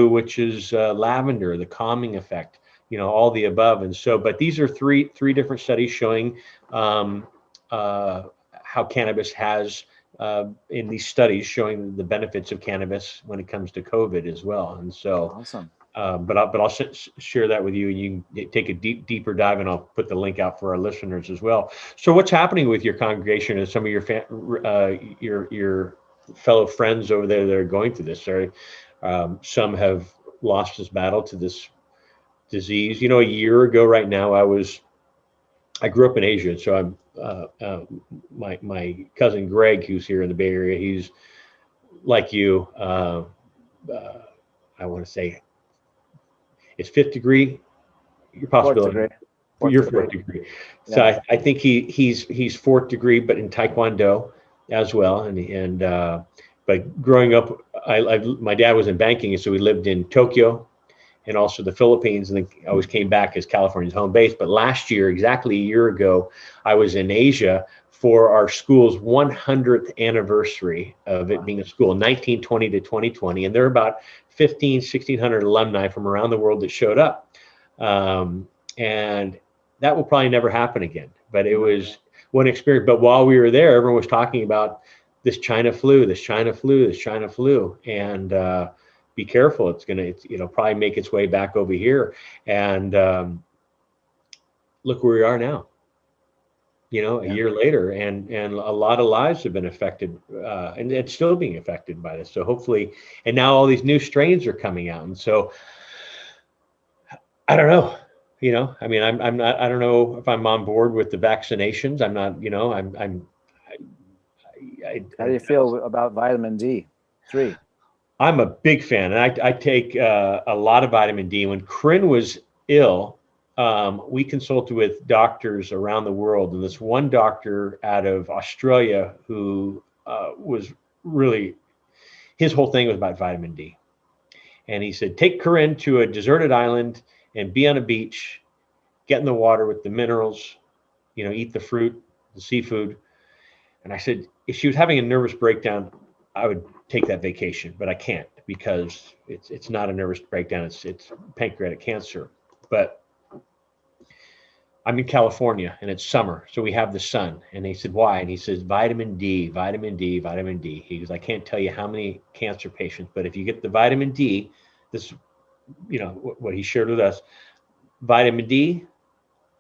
[SPEAKER 1] which is lavender, the calming effect, all the above. And so, but these are three different studies showing how cannabis has in these studies showing the benefits of cannabis when it comes to COVID as well. And so,
[SPEAKER 2] Awesome.
[SPEAKER 1] but I'll share that with you, and you can take a deeper dive, and I'll put the link out for our listeners as well. So, what's happening with your congregation and some of your fellow friends over there that are going through this? Some have lost this battle to this disease. A year ago, right now, I grew up in Asia, so I'm my cousin Greg, who's here in the Bay Area. He's like you. I want to say it's fifth degree. Your possibility. Your fourth degree. So yeah. I think he's fourth degree, but in Taekwondo as well. And but growing up, my dad was in banking, and so we lived in Tokyo and also the Philippines, and then I always came back as California's home base. But last year, exactly a year ago, I was in Asia for our school's 100th anniversary of it being a school, 1920 to 2020. And there are about 1,600 alumni from around the world that showed up. And that will probably never happen again. But it was one experience. But while we were there, everyone was talking about this China flu, this China flu, this China flu. And be careful. It's going to, probably make its way back over here. And look where we are now. A year later, and a lot of lives have been affected, and it's still being affected by this. So hopefully, and now all these new strains are coming out, and so I don't know. I'm not. I don't know if I'm on board with the vaccinations. I'm not.
[SPEAKER 2] How do you feel about vitamin D3?
[SPEAKER 1] I'm a big fan, and I take a lot of vitamin D. When Corinne was ill, we consulted with doctors around the world, and this one doctor out of Australia who was really, his whole thing was about vitamin D. And he said, take Corinne to a deserted island and be on a beach, get in the water with the minerals, eat the fruit, the seafood. And I said, if she was having a nervous breakdown, I would take that vacation, but I can't because it's not a nervous breakdown. It's pancreatic cancer. But I'm in California and it's summer, so we have the sun. And he said, why? And he says, vitamin D, vitamin D, vitamin D. He goes, I can't tell you how many cancer patients, but if you get the vitamin D, this, what he shared with us, vitamin D,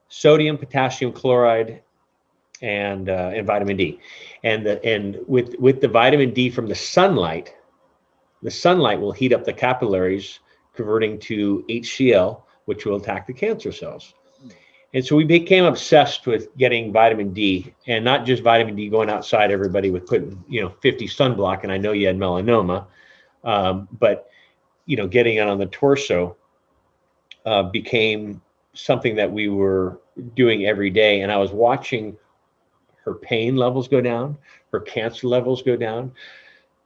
[SPEAKER 1] sodium, potassium chloride, and vitamin D. And with the vitamin D from the sunlight will heat up the capillaries, converting to HCl, which will attack the cancer cells. And so we became obsessed with getting vitamin D, and not just vitamin D going outside everybody with putting, 50 sunblock. And I know you had melanoma, but, getting it on the torso became something that we were doing every day. And I was watching her pain levels go down, her cancer levels go down.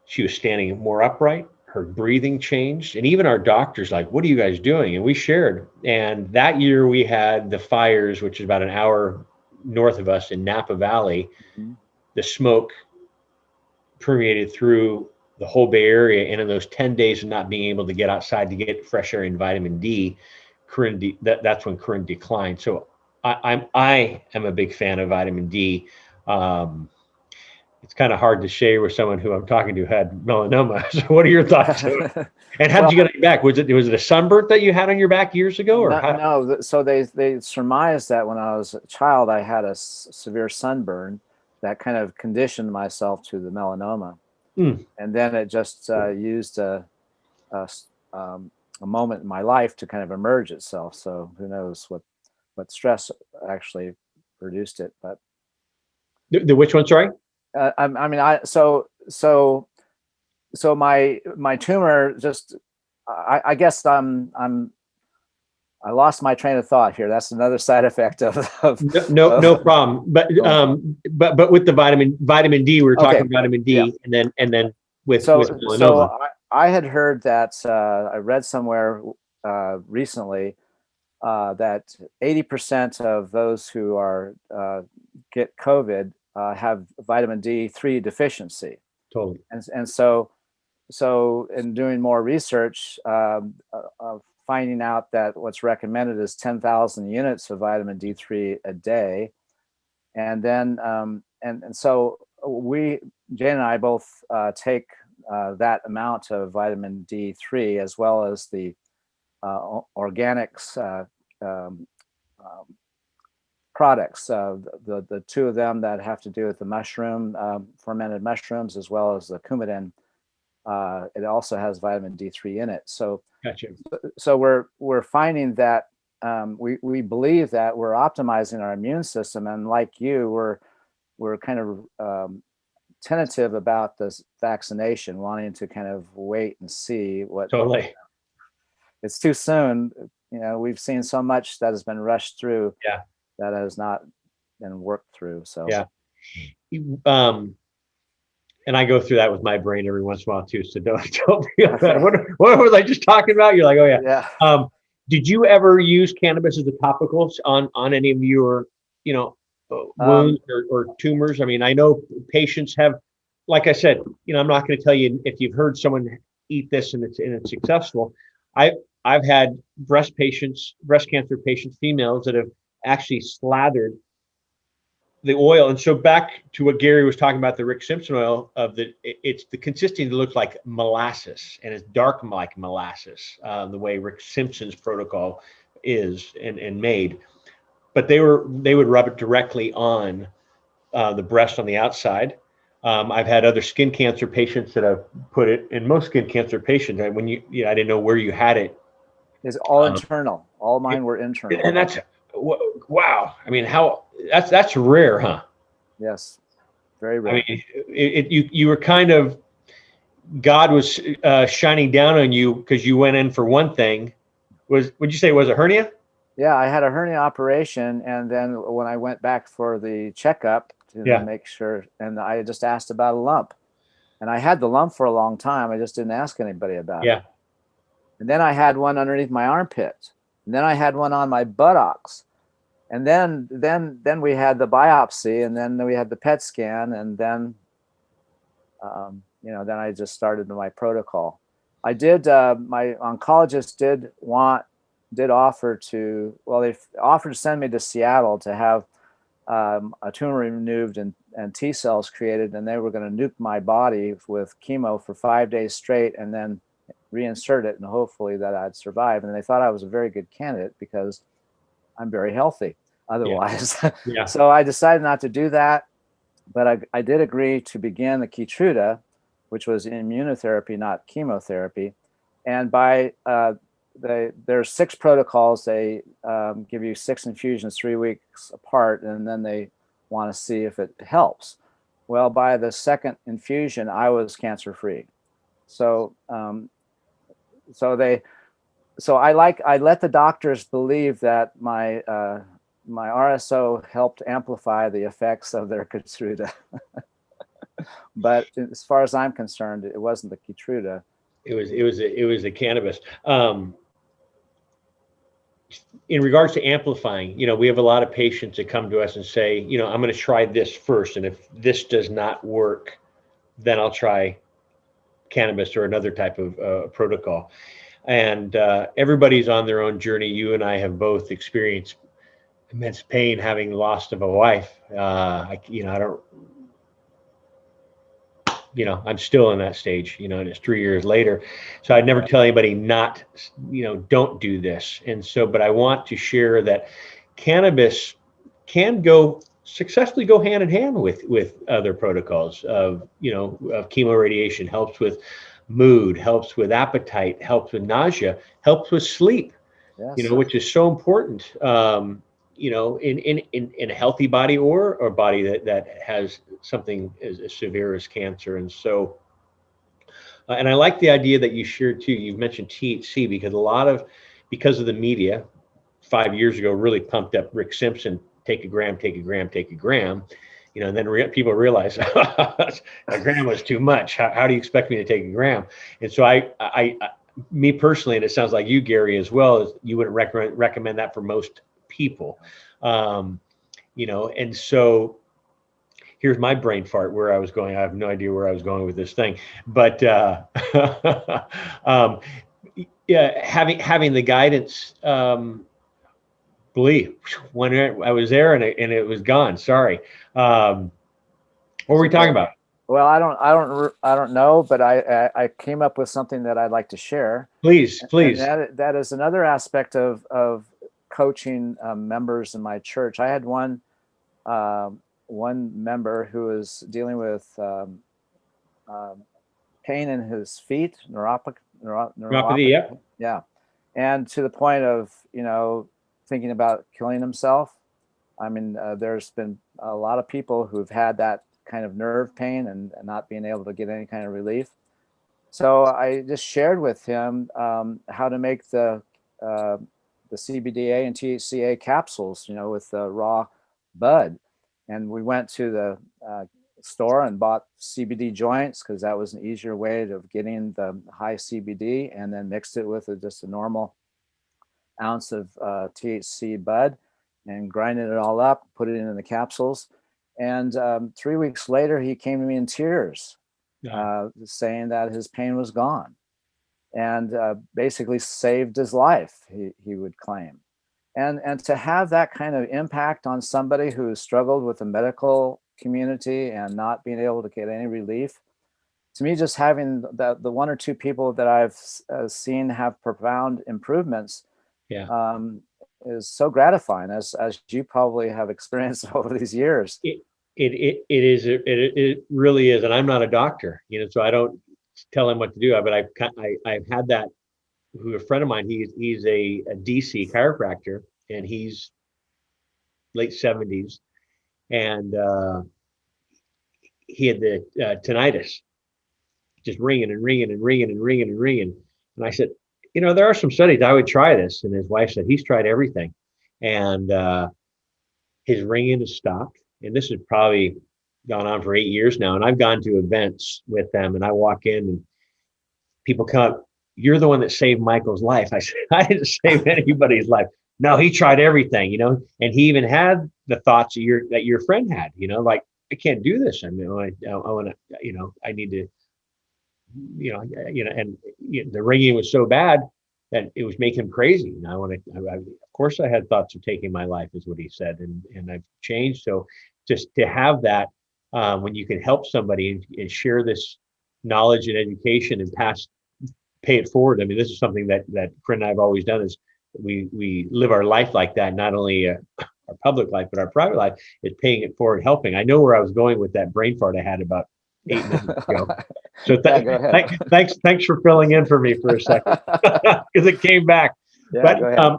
[SPEAKER 1] She was standing more upright. Her breathing changed, and even our doctors like, what are you guys doing? And we shared. And that year we had the fires, which is about an hour north of us in Napa Valley. Mm-hmm. The smoke permeated through the whole Bay Area, and in those 10 days of not being able to get outside to get fresh air and vitamin D, that's when Corinne declined. So I am a big fan of vitamin D. It's kind of hard to share with someone who I'm talking to had melanoma. So what are your thoughts? And how did you get on your back? Was it a sunburn that you had on your back years ago? Or
[SPEAKER 2] no. So they surmised that when I was a child, I had a severe sunburn that kind of conditioned myself to the melanoma. And then it just used a moment in my life to kind of emerge itself. So who knows what stress actually produced it. But
[SPEAKER 1] The which one? Sorry.
[SPEAKER 2] So my tumor just, I guess I lost my train of thought here. That's another side effect of
[SPEAKER 1] no problem. But with the vitamin D, we were talking vitamin D,
[SPEAKER 2] yeah.
[SPEAKER 1] and then with melanoma.
[SPEAKER 2] So I had heard that I read somewhere recently that 80% of those who are get COVID have vitamin D3 deficiency.
[SPEAKER 1] Totally.
[SPEAKER 2] And so in doing more research, finding out that what's recommended is 10,000 units of vitamin D3 a day. And then, and so Jane and I both take that amount of vitamin D3 as well as the organics products, the two of them that have to do with the mushroom, fermented mushrooms, as well as the coumadin. It also has vitamin D3 in it. So,
[SPEAKER 1] gotcha.
[SPEAKER 2] So we're finding that we believe that we're optimizing our immune system, and like you, we're kind of tentative about this vaccination, wanting to kind of wait and see what.
[SPEAKER 1] Totally.
[SPEAKER 2] It's too soon. You know, we've seen so much that has been rushed through.
[SPEAKER 1] Yeah.
[SPEAKER 2] That has not been worked through. So
[SPEAKER 1] yeah. And I go through that with my brain every once in a while too. So don't feel bad. What was I just talking about? You're like, oh yeah.
[SPEAKER 2] Yeah.
[SPEAKER 1] Did you ever use cannabis as a topical on any of your, wounds or tumors? I mean, I know patients have, like I said, I'm not going to tell you if you've heard someone eat this and it's successful. I've had breast cancer patients, females, that have actually slathered the oil. And so back to what Gary was talking about, the Rick Simpson oil, it's the consistency that looks like molasses, and it's dark like molasses, the way Rick Simpson's protocol is and made. But they would rub it directly on the breast on the outside. I've had other skin cancer patients that have put it in. Most skin cancer patients, when I didn't know where you had it.
[SPEAKER 2] It's all internal. All mine were internal.
[SPEAKER 1] And that's, wow. I mean, that's rare, huh?
[SPEAKER 2] Yes, very rare.
[SPEAKER 1] I mean, you were kind of, God was shining down on you because you went in for one thing. Would you say, was it hernia?
[SPEAKER 2] Yeah, I had a hernia operation, and then when I went back for the checkup to make sure, and I just asked about a lump, and I had the lump for a long time. I just didn't ask anybody about it. And then I had one underneath my armpit, and then I had one on my buttocks, and then we had the biopsy, and then we had the PET scan, and then then I just started my protocol. I did. My oncologist did offer to, they offered to send me to Seattle to have a tumor removed and T cells created, and they were going to nuke my body with chemo for 5 days straight, and then reinsert it, and hopefully that I'd survive. And they thought I was a very good candidate because I'm very healthy otherwise. Yeah. So I decided not to do that, but I did agree to begin the Keytruda, which was immunotherapy, not chemotherapy. And by there's 6 protocols. They give you 6 infusions 3 weeks apart, and then they want to see if it helps. Well, by the second infusion, I was cancer-free. So I let the doctors believe that my RSO helped amplify the effects of their Keytruda. But as far as I'm concerned, it wasn't the Keytruda.
[SPEAKER 1] It was the cannabis. In regards to amplifying, we have a lot of patients that come to us and say, I'm going to try this first, and if this does not work, then I'll try cannabis or another type of protocol. And everybody's on their own journey. You and I have both experienced immense pain having lost of a wife. I'm still in that stage, and it's 3 years later. So I'd never tell anybody not, don't do this. And so, but I want to share that cannabis can successfully go hand in hand with other protocols of chemo radiation. Helps with mood, helps with appetite, helps with nausea, helps with sleep, yes. Which is so important. in a healthy body or a body that has something as severe as cancer. And so, and I like the idea that you shared too. You've mentioned THC because of the media 5 years ago really pumped up Rick Simpson, take a gram, take a gram, take a gram. And then people realize a gram was too much. How do you expect me to take a gram? And so me personally, and it sounds like you, Gary, as well, is you wouldn't recommend that for most people. And so here's my brain fart where I was going. I have no idea where I was going with this thing, but yeah, having the guidance, believe when I was there and it was gone. Sorry. What were we talking about?
[SPEAKER 2] Well, I don't know, but I came up with something that I'd like to share.
[SPEAKER 1] Please.
[SPEAKER 2] And that is another aspect of coaching members in my church. I had one member who was dealing with pain in his feet, neuropathy. Yeah. And to the point of, thinking about killing himself. I mean, there's been a lot of people who've had that kind of nerve pain and not being able to get any kind of relief. So I just shared with him how to make the CBDA and THCA capsules, with the raw bud. And we went to the store and bought CBD joints because that was an easier way of getting the high CBD, and then mixed it with just a normal ounce of THC bud and grinded it all up, put it in the capsules. And 3 weeks later, he came to me in tears, saying that his pain was gone and basically saved his life, he would claim. And to have that kind of impact on somebody who struggled with the medical community and not being able to get any relief, to me, just having the one or two people that I've seen have profound improvements is so gratifying, as you probably have experienced over these years.
[SPEAKER 1] It really is. And I'm not a doctor, so I don't tell him what to do. But I've had that. Who a friend of mine, he's a DC chiropractor, and he's late 70s, and he had the tinnitus, just ringing and ringing and ringing and ringing and ringing. And I said, there are some studies, I would try this. And his wife said, he's tried everything. And his ringing has stopped. And this has probably gone on for 8 years now. And I've gone to events with them, and I walk in and people come up, you're the one that saved Michael's life. I said, I didn't save anybody's life. No, he tried everything, and he even had the thoughts that your friend had, like, I can't do this. I mean, I want to, I need to, and the ringing was so bad that it was making him crazy. And of course I had thoughts of taking my life, is what he said. And I've changed. So just to have that, when you can help somebody and share this knowledge and education and pay it forward. I mean, this is something that Fred and I have always done, is we live our life like that, not only our public life, but our private life is paying it forward, helping. I know where I was going with that brain fart I had about 8 minutes ago. So thanks for filling in for me for a second, because it came back. Yeah, but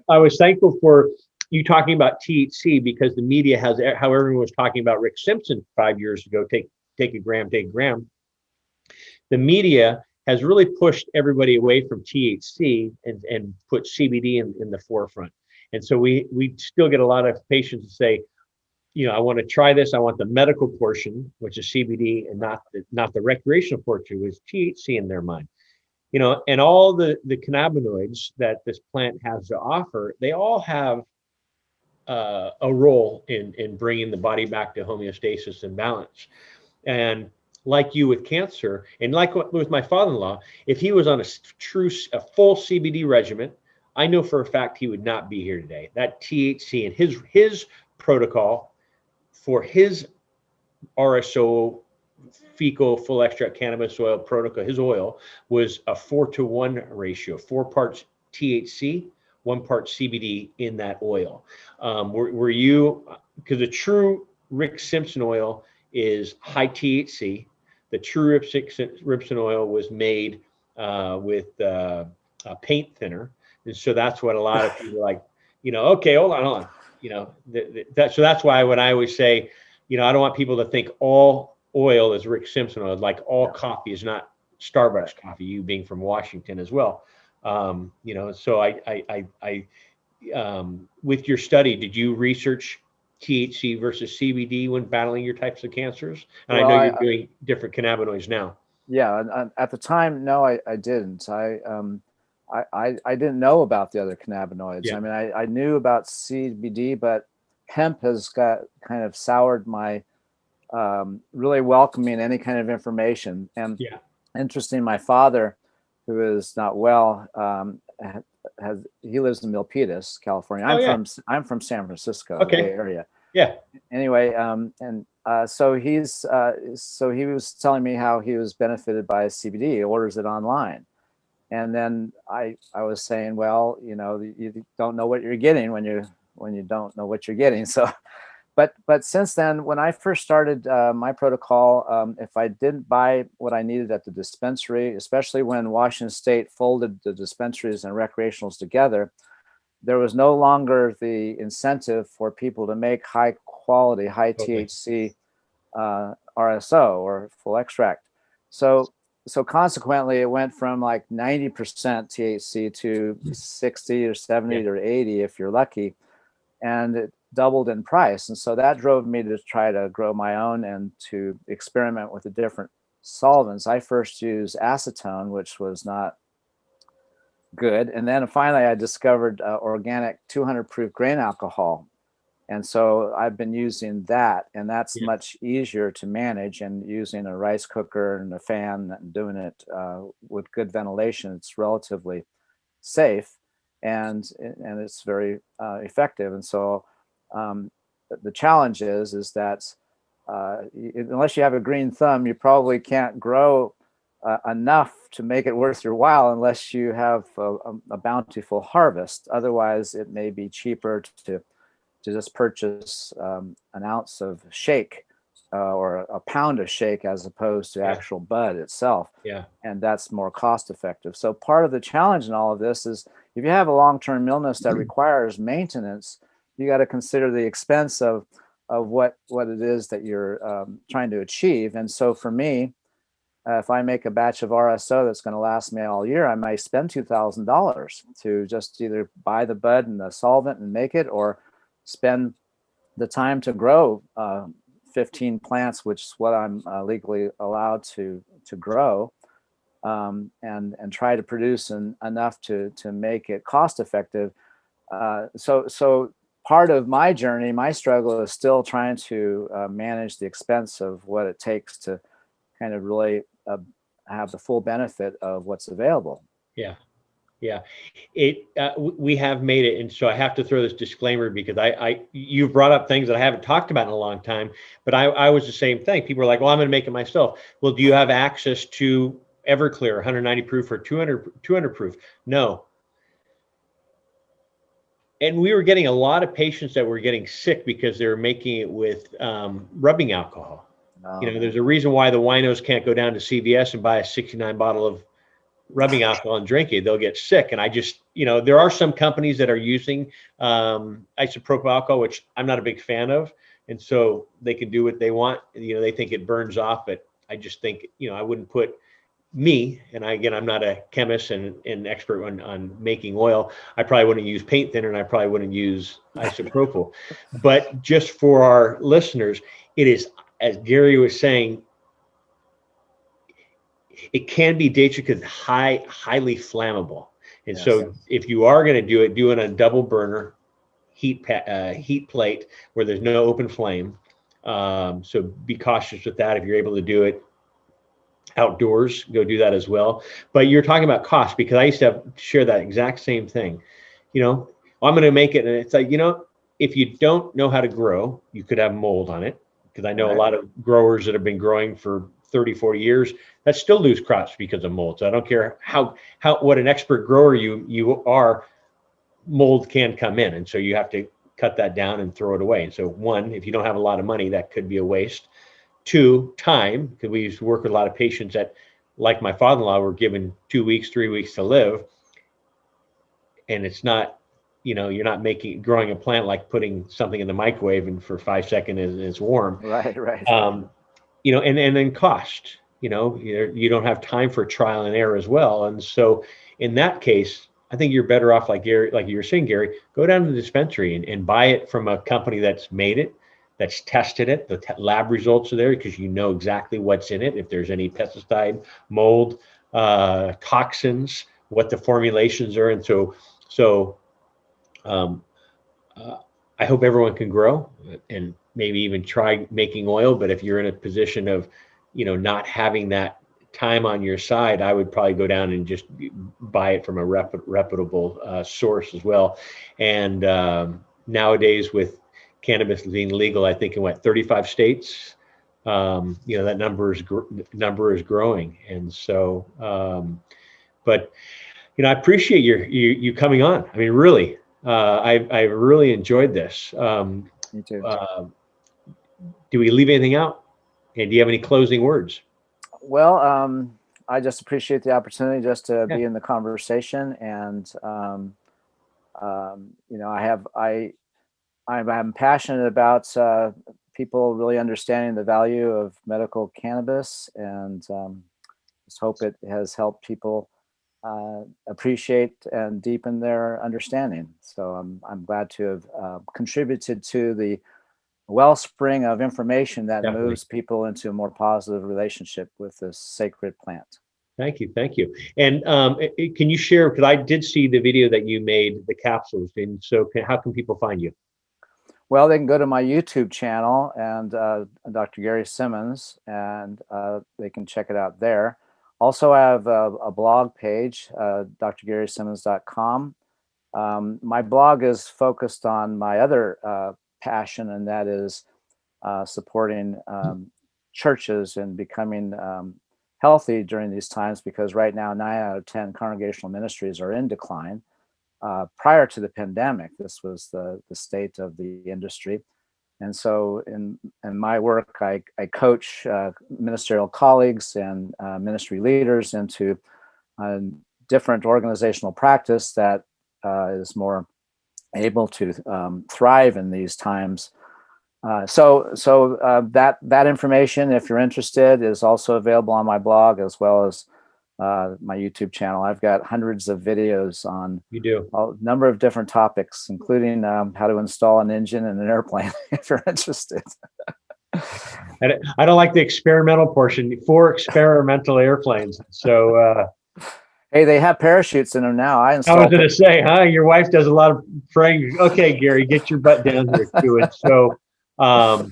[SPEAKER 1] I was thankful for you talking about THC, because the media has, how everyone was talking about Rick Simpson 5 years ago, take a gram, take a gram. The media has really pushed everybody away from THC and put CBD in the forefront. And so we still get a lot of patients who say, I want to try this. I want the medical portion, which is CBD, and not the recreational portion, which is THC in their mind. And all the cannabinoids that this plant has to offer, they all have a role in bringing the body back to homeostasis and balance. And like you with cancer, and like with my father-in-law, if he was on a full CBD regimen, I know for a fact he would not be here today. That THC and his protocol for his RSO, fecal full extract cannabis oil protocol, his oil was a 4-to-1 ratio, 4 parts THC, 1 part CBD in that oil. Were you, because the true Rick Simpson oil is high THC. The true Ripson oil was made with a paint thinner. And so that's what a lot of people are like, okay, hold on. So that's why when I always say, I don't want people to think all oil is Rick Simpson oil, like all coffee is not Starbucks coffee, you being from Washington as well. So with your study, did you research THC versus CBD when battling your types of cancers? And well, I know you're doing different cannabinoids now.
[SPEAKER 2] Yeah, at the time, no, I didn't. I didn't know about the other cannabinoids. Yeah. I mean, I knew about CBD, but hemp has got kind of soured my really welcoming any kind of information. And interesting, my father, who is not well, he lives in Milpitas, California. I'm from San Francisco, Bay Area.
[SPEAKER 1] Yeah.
[SPEAKER 2] Anyway, so he was telling me how he was benefited by CBD. He orders it online. And then I was saying, well, you don't know what you're getting when you don't know what you're getting. So, but since then, when I first started my protocol, if I didn't buy what I needed at the dispensary, especially when Washington State folded the dispensaries and recreationals together, there was no longer the incentive for people to make high quality, high THC RSO or full extract. So consequently, it went from like 90% THC to 60 or 70 or 80 if you're lucky, and it doubled in price. And so that drove me to try to grow my own and to experiment with the different solvents. I first used acetone, which was not good. And then finally, I discovered organic 200 proof grain alcohol. And so I've been using that, and that's much easier to manage, and using a rice cooker and a fan and doing it with good ventilation, it's relatively safe and it's very effective. And so the challenge is that unless you have a green thumb, you probably can't grow enough to make it worth your while unless you have a bountiful harvest. Otherwise, it may be cheaper to just purchase an ounce of shake or a pound of shake as opposed to actual bud itself.
[SPEAKER 1] Yeah.
[SPEAKER 2] And that's more cost effective. So part of the challenge in all of this is if you have a long-term illness that requires maintenance, you got to consider the expense of what it is that you're trying to achieve. And so for me, if I make a batch of RSO that's going to last me all year, I might spend $2,000 to just either buy the bud and the solvent and make it, or spend the time to grow 15 plants, which is what I'm legally allowed to grow, and try to produce enough to make it cost effective. So part of my journey, my struggle is still trying to manage the expense of what it takes to kind of really have the full benefit of what's available.
[SPEAKER 1] Yeah. Yeah, we have made it, and so I have to throw this disclaimer because you've brought up things that I haven't talked about in a long time, but I was the same thing. People are like, well, I'm going to make it myself. Well, do you have access to Everclear, 190 proof or 200 proof? No. And we were getting a lot of patients that were getting sick because they were making it with rubbing alcohol. Oh. There's a reason why the winos can't go down to CVS and buy a 69 bottle of rubbing alcohol and drink it. They'll get sick. And I just, there are some companies that are using isopropyl alcohol, which I'm not a big fan of. And so they can do what they want. They think it burns off, but I just think, I wouldn't put me, and I'm not a chemist and expert on making oil. I probably wouldn't use paint thinner, and I probably wouldn't use isopropyl. But just for our listeners, it is, as Gary was saying, it can be dangerous because highly flammable. And so if you are going to do it, do it on a double burner heat plate where there's no open flame. So be cautious with that. If you're able to do it outdoors, go do that as well. But you're talking about cost, because I used to share that exact same thing. I'm going to make it. And it's like, if you don't know how to grow, you could have mold on it. Because I know a lot of growers that have been growing for 30, 40 years that still lose crops because of mold. So I don't care what an expert grower you are, mold can come in. And so you have to cut that down and throw it away. And so one, if you don't have a lot of money, that could be a waste. Two, time, because we used to work with a lot of patients that, like my father-in-law, were given 2 weeks, 3 weeks to live. And it's not you're not growing a plant like putting something in the microwave and for 5 seconds it's warm.
[SPEAKER 2] Right.
[SPEAKER 1] And then cost, you don't have time for trial and error as well. And so in that case, I think you're better off, like you were saying, Gary, go down to the dispensary and buy it from a company that's made it, that's tested it. The lab results are there because you know exactly what's in it. If there's any pesticide, mold, toxins, what the formulations are. And so I hope everyone can grow and maybe even try making oil. But if you're in a position of, not having that time on your side, I would probably go down and just buy it from a reputable source as well. And nowadays, with cannabis being legal, I think in 35 states, that number is growing. And so, but I appreciate you coming on. I mean, really, I really enjoyed this.
[SPEAKER 2] Me too.
[SPEAKER 1] Do we leave anything out? And do you have any closing words?
[SPEAKER 2] Well, I just appreciate the opportunity just to be in the conversation, and I'm passionate about people really understanding the value of medical cannabis, and just hope it has helped people appreciate and deepen their understanding. So I'm glad to have contributed to the wellspring of information that
[SPEAKER 1] Definitely
[SPEAKER 2] moves people into a more positive relationship with this sacred plant.
[SPEAKER 1] Thank you. And can you share, because I did see the video that you made, the capsules, and so how can people find you?
[SPEAKER 2] Well, they can go to my YouTube channel and Dr. Gary Simmons, and they can check it out there. Also, I have a blog page, drgarysimmons.com. My blog is focused on my other passion, and that is supporting churches and becoming healthy during these times, because right now 9 out of 10 congregational ministries are in decline. Prior to the pandemic, this was the state of the industry. And so in my work, I coach ministerial colleagues and ministry leaders into different organizational practice that is more able to thrive in these times. So that information, if you're interested, is also available on my blog as well as my YouTube channel. I've got hundreds of videos on a number of different topics, including how to install an engine in an airplane, if you're interested.
[SPEAKER 1] I don't like the experimental portion for experimental airplanes. So,
[SPEAKER 2] hey, they have parachutes in them now. I
[SPEAKER 1] was going to say, your wife does a lot of praying. Okay, Gary, get your butt down here to it. So, so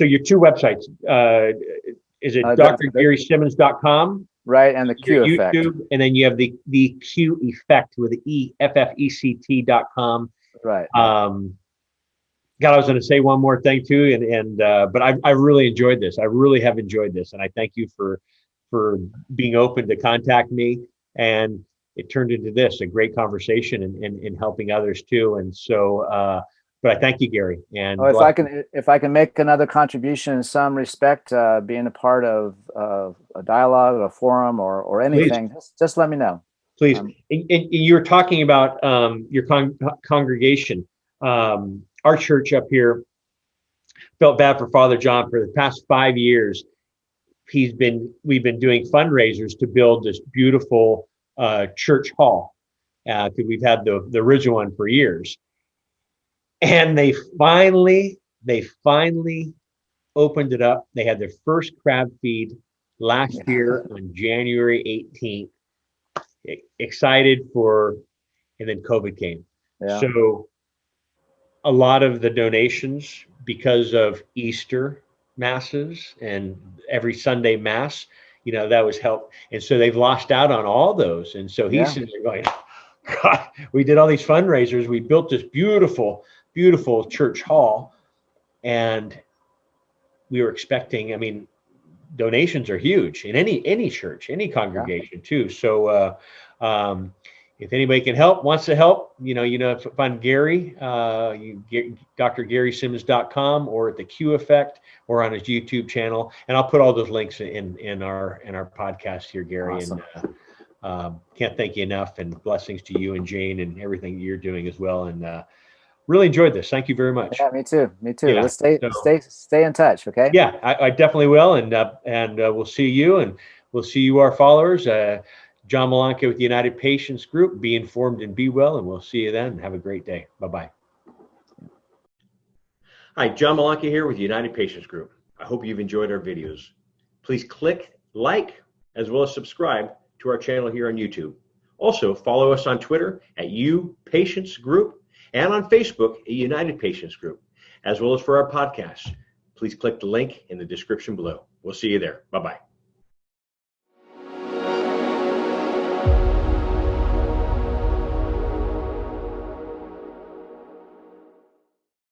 [SPEAKER 1] your two websites, is it drgarysimmons.com?
[SPEAKER 2] Right, and the Q Effect.
[SPEAKER 1] YouTube, and then you have the Q Effect with the EFFECT.com.
[SPEAKER 2] Right.
[SPEAKER 1] God, I was going to say one more thing too, but I really enjoyed this. I really have enjoyed this, and I thank you for being open to contact me. And it turned into a great conversation and helping others too. And so, but I thank you, Gary. And
[SPEAKER 2] if I can make another contribution in some respect, being a part of a dialogue, a forum, or anything, just let me know.
[SPEAKER 1] Please. And you were talking about your congregation. Our church up here felt bad for Father John. For the past 5 years, we've been doing fundraisers to build this beautiful church hall, because we've had the original one for years. And they finally opened it up. They had their first crab feed last year on January 18th. Excited and then COVID came.
[SPEAKER 2] Yeah.
[SPEAKER 1] So a lot of the donations, because of Easter masses and every Sunday mass, that was help. And so they've lost out on all those. And so he's sitting there going, God, we did all these fundraisers. We built this beautiful church hall, and we were expecting, donations are huge in any church, any congregation too. So if anybody wants to help, find Gary, you get drgarysimmons.com or at the Q Effect or on his YouTube channel. And I'll put all those links in our podcast here, Gary.
[SPEAKER 2] Awesome.
[SPEAKER 1] Can't thank you enough, and blessings to you and Jane and everything you're doing as well. And really enjoyed this. Thank you very much.
[SPEAKER 2] Yeah, me too. Me too.
[SPEAKER 1] Yeah,
[SPEAKER 2] Let's stay in touch. Okay.
[SPEAKER 1] yeah, I definitely will. And we'll see you, and we'll see you, our followers. John Malanca with the United Patients Group. Be informed and be well, and we'll see you then. Have a great day. Bye-bye. Hi, John Malanca here with the United Patients Group. I hope you've enjoyed our videos. Please click like as well as subscribe to our channel here on YouTube. Also, follow us on Twitter at Patients Group and on Facebook at United Patients Group, as well as for our podcasts. Please click the link in the description below. We'll see you there. Bye-bye.